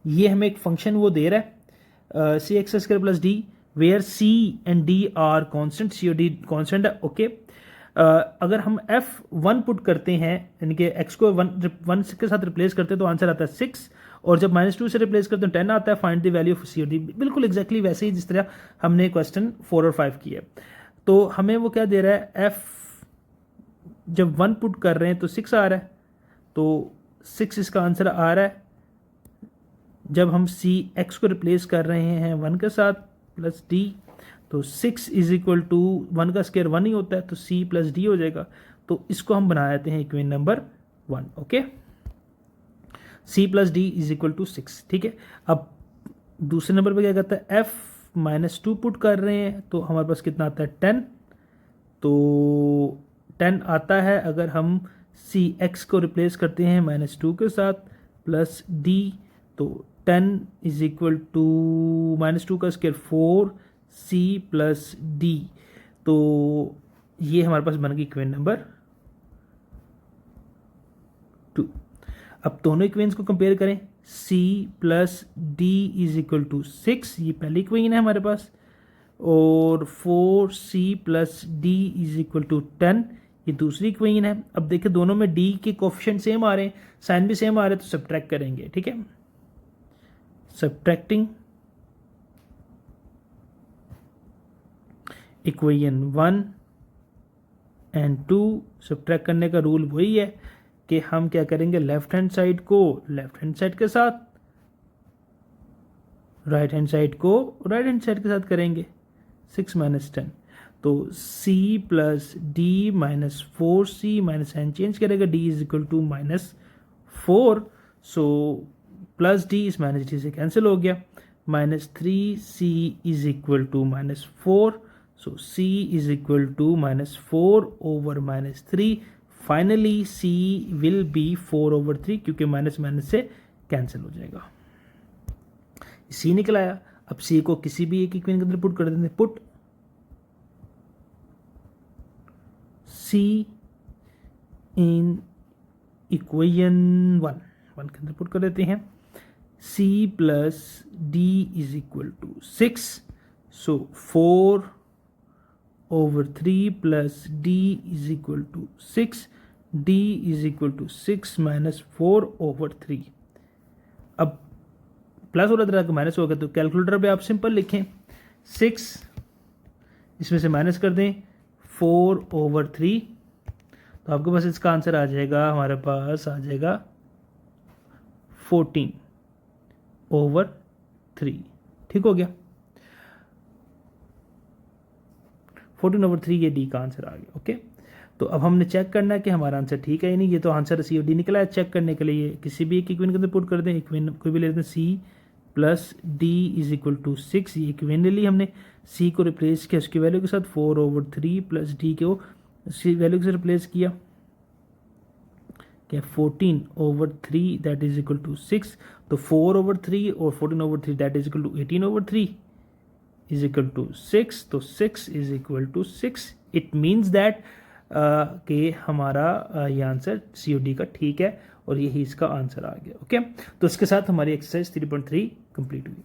ये हमें एक फंक्शन वो दे रहा है c x square plus d, where c and d are constant, c और डी कॉन्स्टेंट है, ओके। अगर हम F1 पुट करते हैं, यानी कि x को 1 के साथ रिप्लेस करते हैं तो आंसर आता है 6, और जब -2 से रिप्लेस करते हैं 10 आता है। फाइंड द वैल्यू ऑफ सी और डी, बिल्कुल एग्जैक्टली वैसे ही जिस तरह हमने क्वेश्चन 4 और 5 किया। तो हमें वो क्या दे रहा है, F जब 1 पुट कर रहे हैं तो 6 आ रहा है, तो 6 इसका आंसर आ रहा है। जब हम सी एक्स को रिप्लेस कर रहे हैं 1 के साथ प्लस डी, तो 6 इज इक्वल टू 1 का स्क्वायर 1 ही होता है, तो सी प्लस डी हो जाएगा। तो इसको हम बना देते हैं equation number 1, okay. C plus d is equal to 6, ठीक है। अब दूसरे नंबर पे क्या करता है, F -2 पुट कर रहे हैं तो हमारे पास कितना आता है 10, तो 10 आता है अगर हम सी एक्स को रिप्लेस करते हैं -2 के साथ प्लस डी, तो 10 इज इक्वल टू -2 का स्क्वायर 4 सी प्लस डी। तो ये हमारे पास बन गई इक्वेशन नंबर 2। अब दोनों इक्वेशंस को कंपेयर करें, c plus d is equal to 6, ये पहली इक्वेशन है हमारे पास, और 4c plus d is equal to 10, ये दूसरी इक्वेशन है। अब देखिए दोनों में d के कोफिशिएंट सेम आ रहे हैं, साइन भी सेम आ रहे हैं, तो सब्ट्रैक्ट करेंगे, ठीक है। सब्ट्रैक्टिंग इक्वेशन 1 एंड 2, सब्ट्रैक्ट करने का रूल वही है कि हम क्या करेंगे, लेफ्ट हैंड साइड को लेफ्ट हैंड साइड के साथ, राइट हैंड साइड को राइट हैंड साइड के साथ करेंगे। 6 माइनस 10, तो c plus d minus 4c minus n change करेगा, d is equal to -4, so plus d इस माइनस डी से कैंसिल हो गया, -3c is equal to -4, so c is equal to -4 over -3। Finally c will be 4 over 3, क्योंकि minus minus से cancel हो जाएगा। c निकल आया। अब c को किसी भी एक इक्वेशन के अंदर पुट कर देते हैं, पुट c इन इक्वेशन 1 के अंदर पुट कर देते हैं। c plus d is equal to 6, so 4 over 3 plus d is equal to 6, d is equal to 6 minus 4 over 3। अब प्लस हो रहा था माइनस हो गया, तो कैलकुलेटर पे आप सिंपल लिखें, 6 इसमें से माइनस कर दें 4 ओवर 3, तो आपके पास इसका आंसर आ जाएगा, हमारे पास आ जाएगा 14 ओवर 3, ठीक हो गया। 14 ओवर 3 ये डी का आंसर आ गया, ओके। तो अब हमने चेक करना है कि हमारा आंसर ठीक है या नहीं। ये तो आंसर सी और डी निकला है। चेक करने के लिए किसी भी एक इक्वेशन के अंदर पुट कर दें, इक्वेशन कोई भी ले लेते हैं, c plus d is equal to 6, ये इक्वेशन ले ली हमने, सी को रिप्लेस किया उसकी वैल्यू के साथ, 4 ओवर 3 प्लस डी को सी वैल्यू के साथ रिप्लेस किया, क्या 14 over 3 that is equal to 6, तो 4 ओवर 3 और 14 over 3 that is equal to 18 over 3 is equal to 6, तो 6 is equal to 6। It means that कि हमारा ये आंसर सी और डी का ठीक है, और यही इसका आंसर आ गया, ओके। तो इसके साथ हमारी एक्सरसाइज 3.3 कंप्लीट हुई।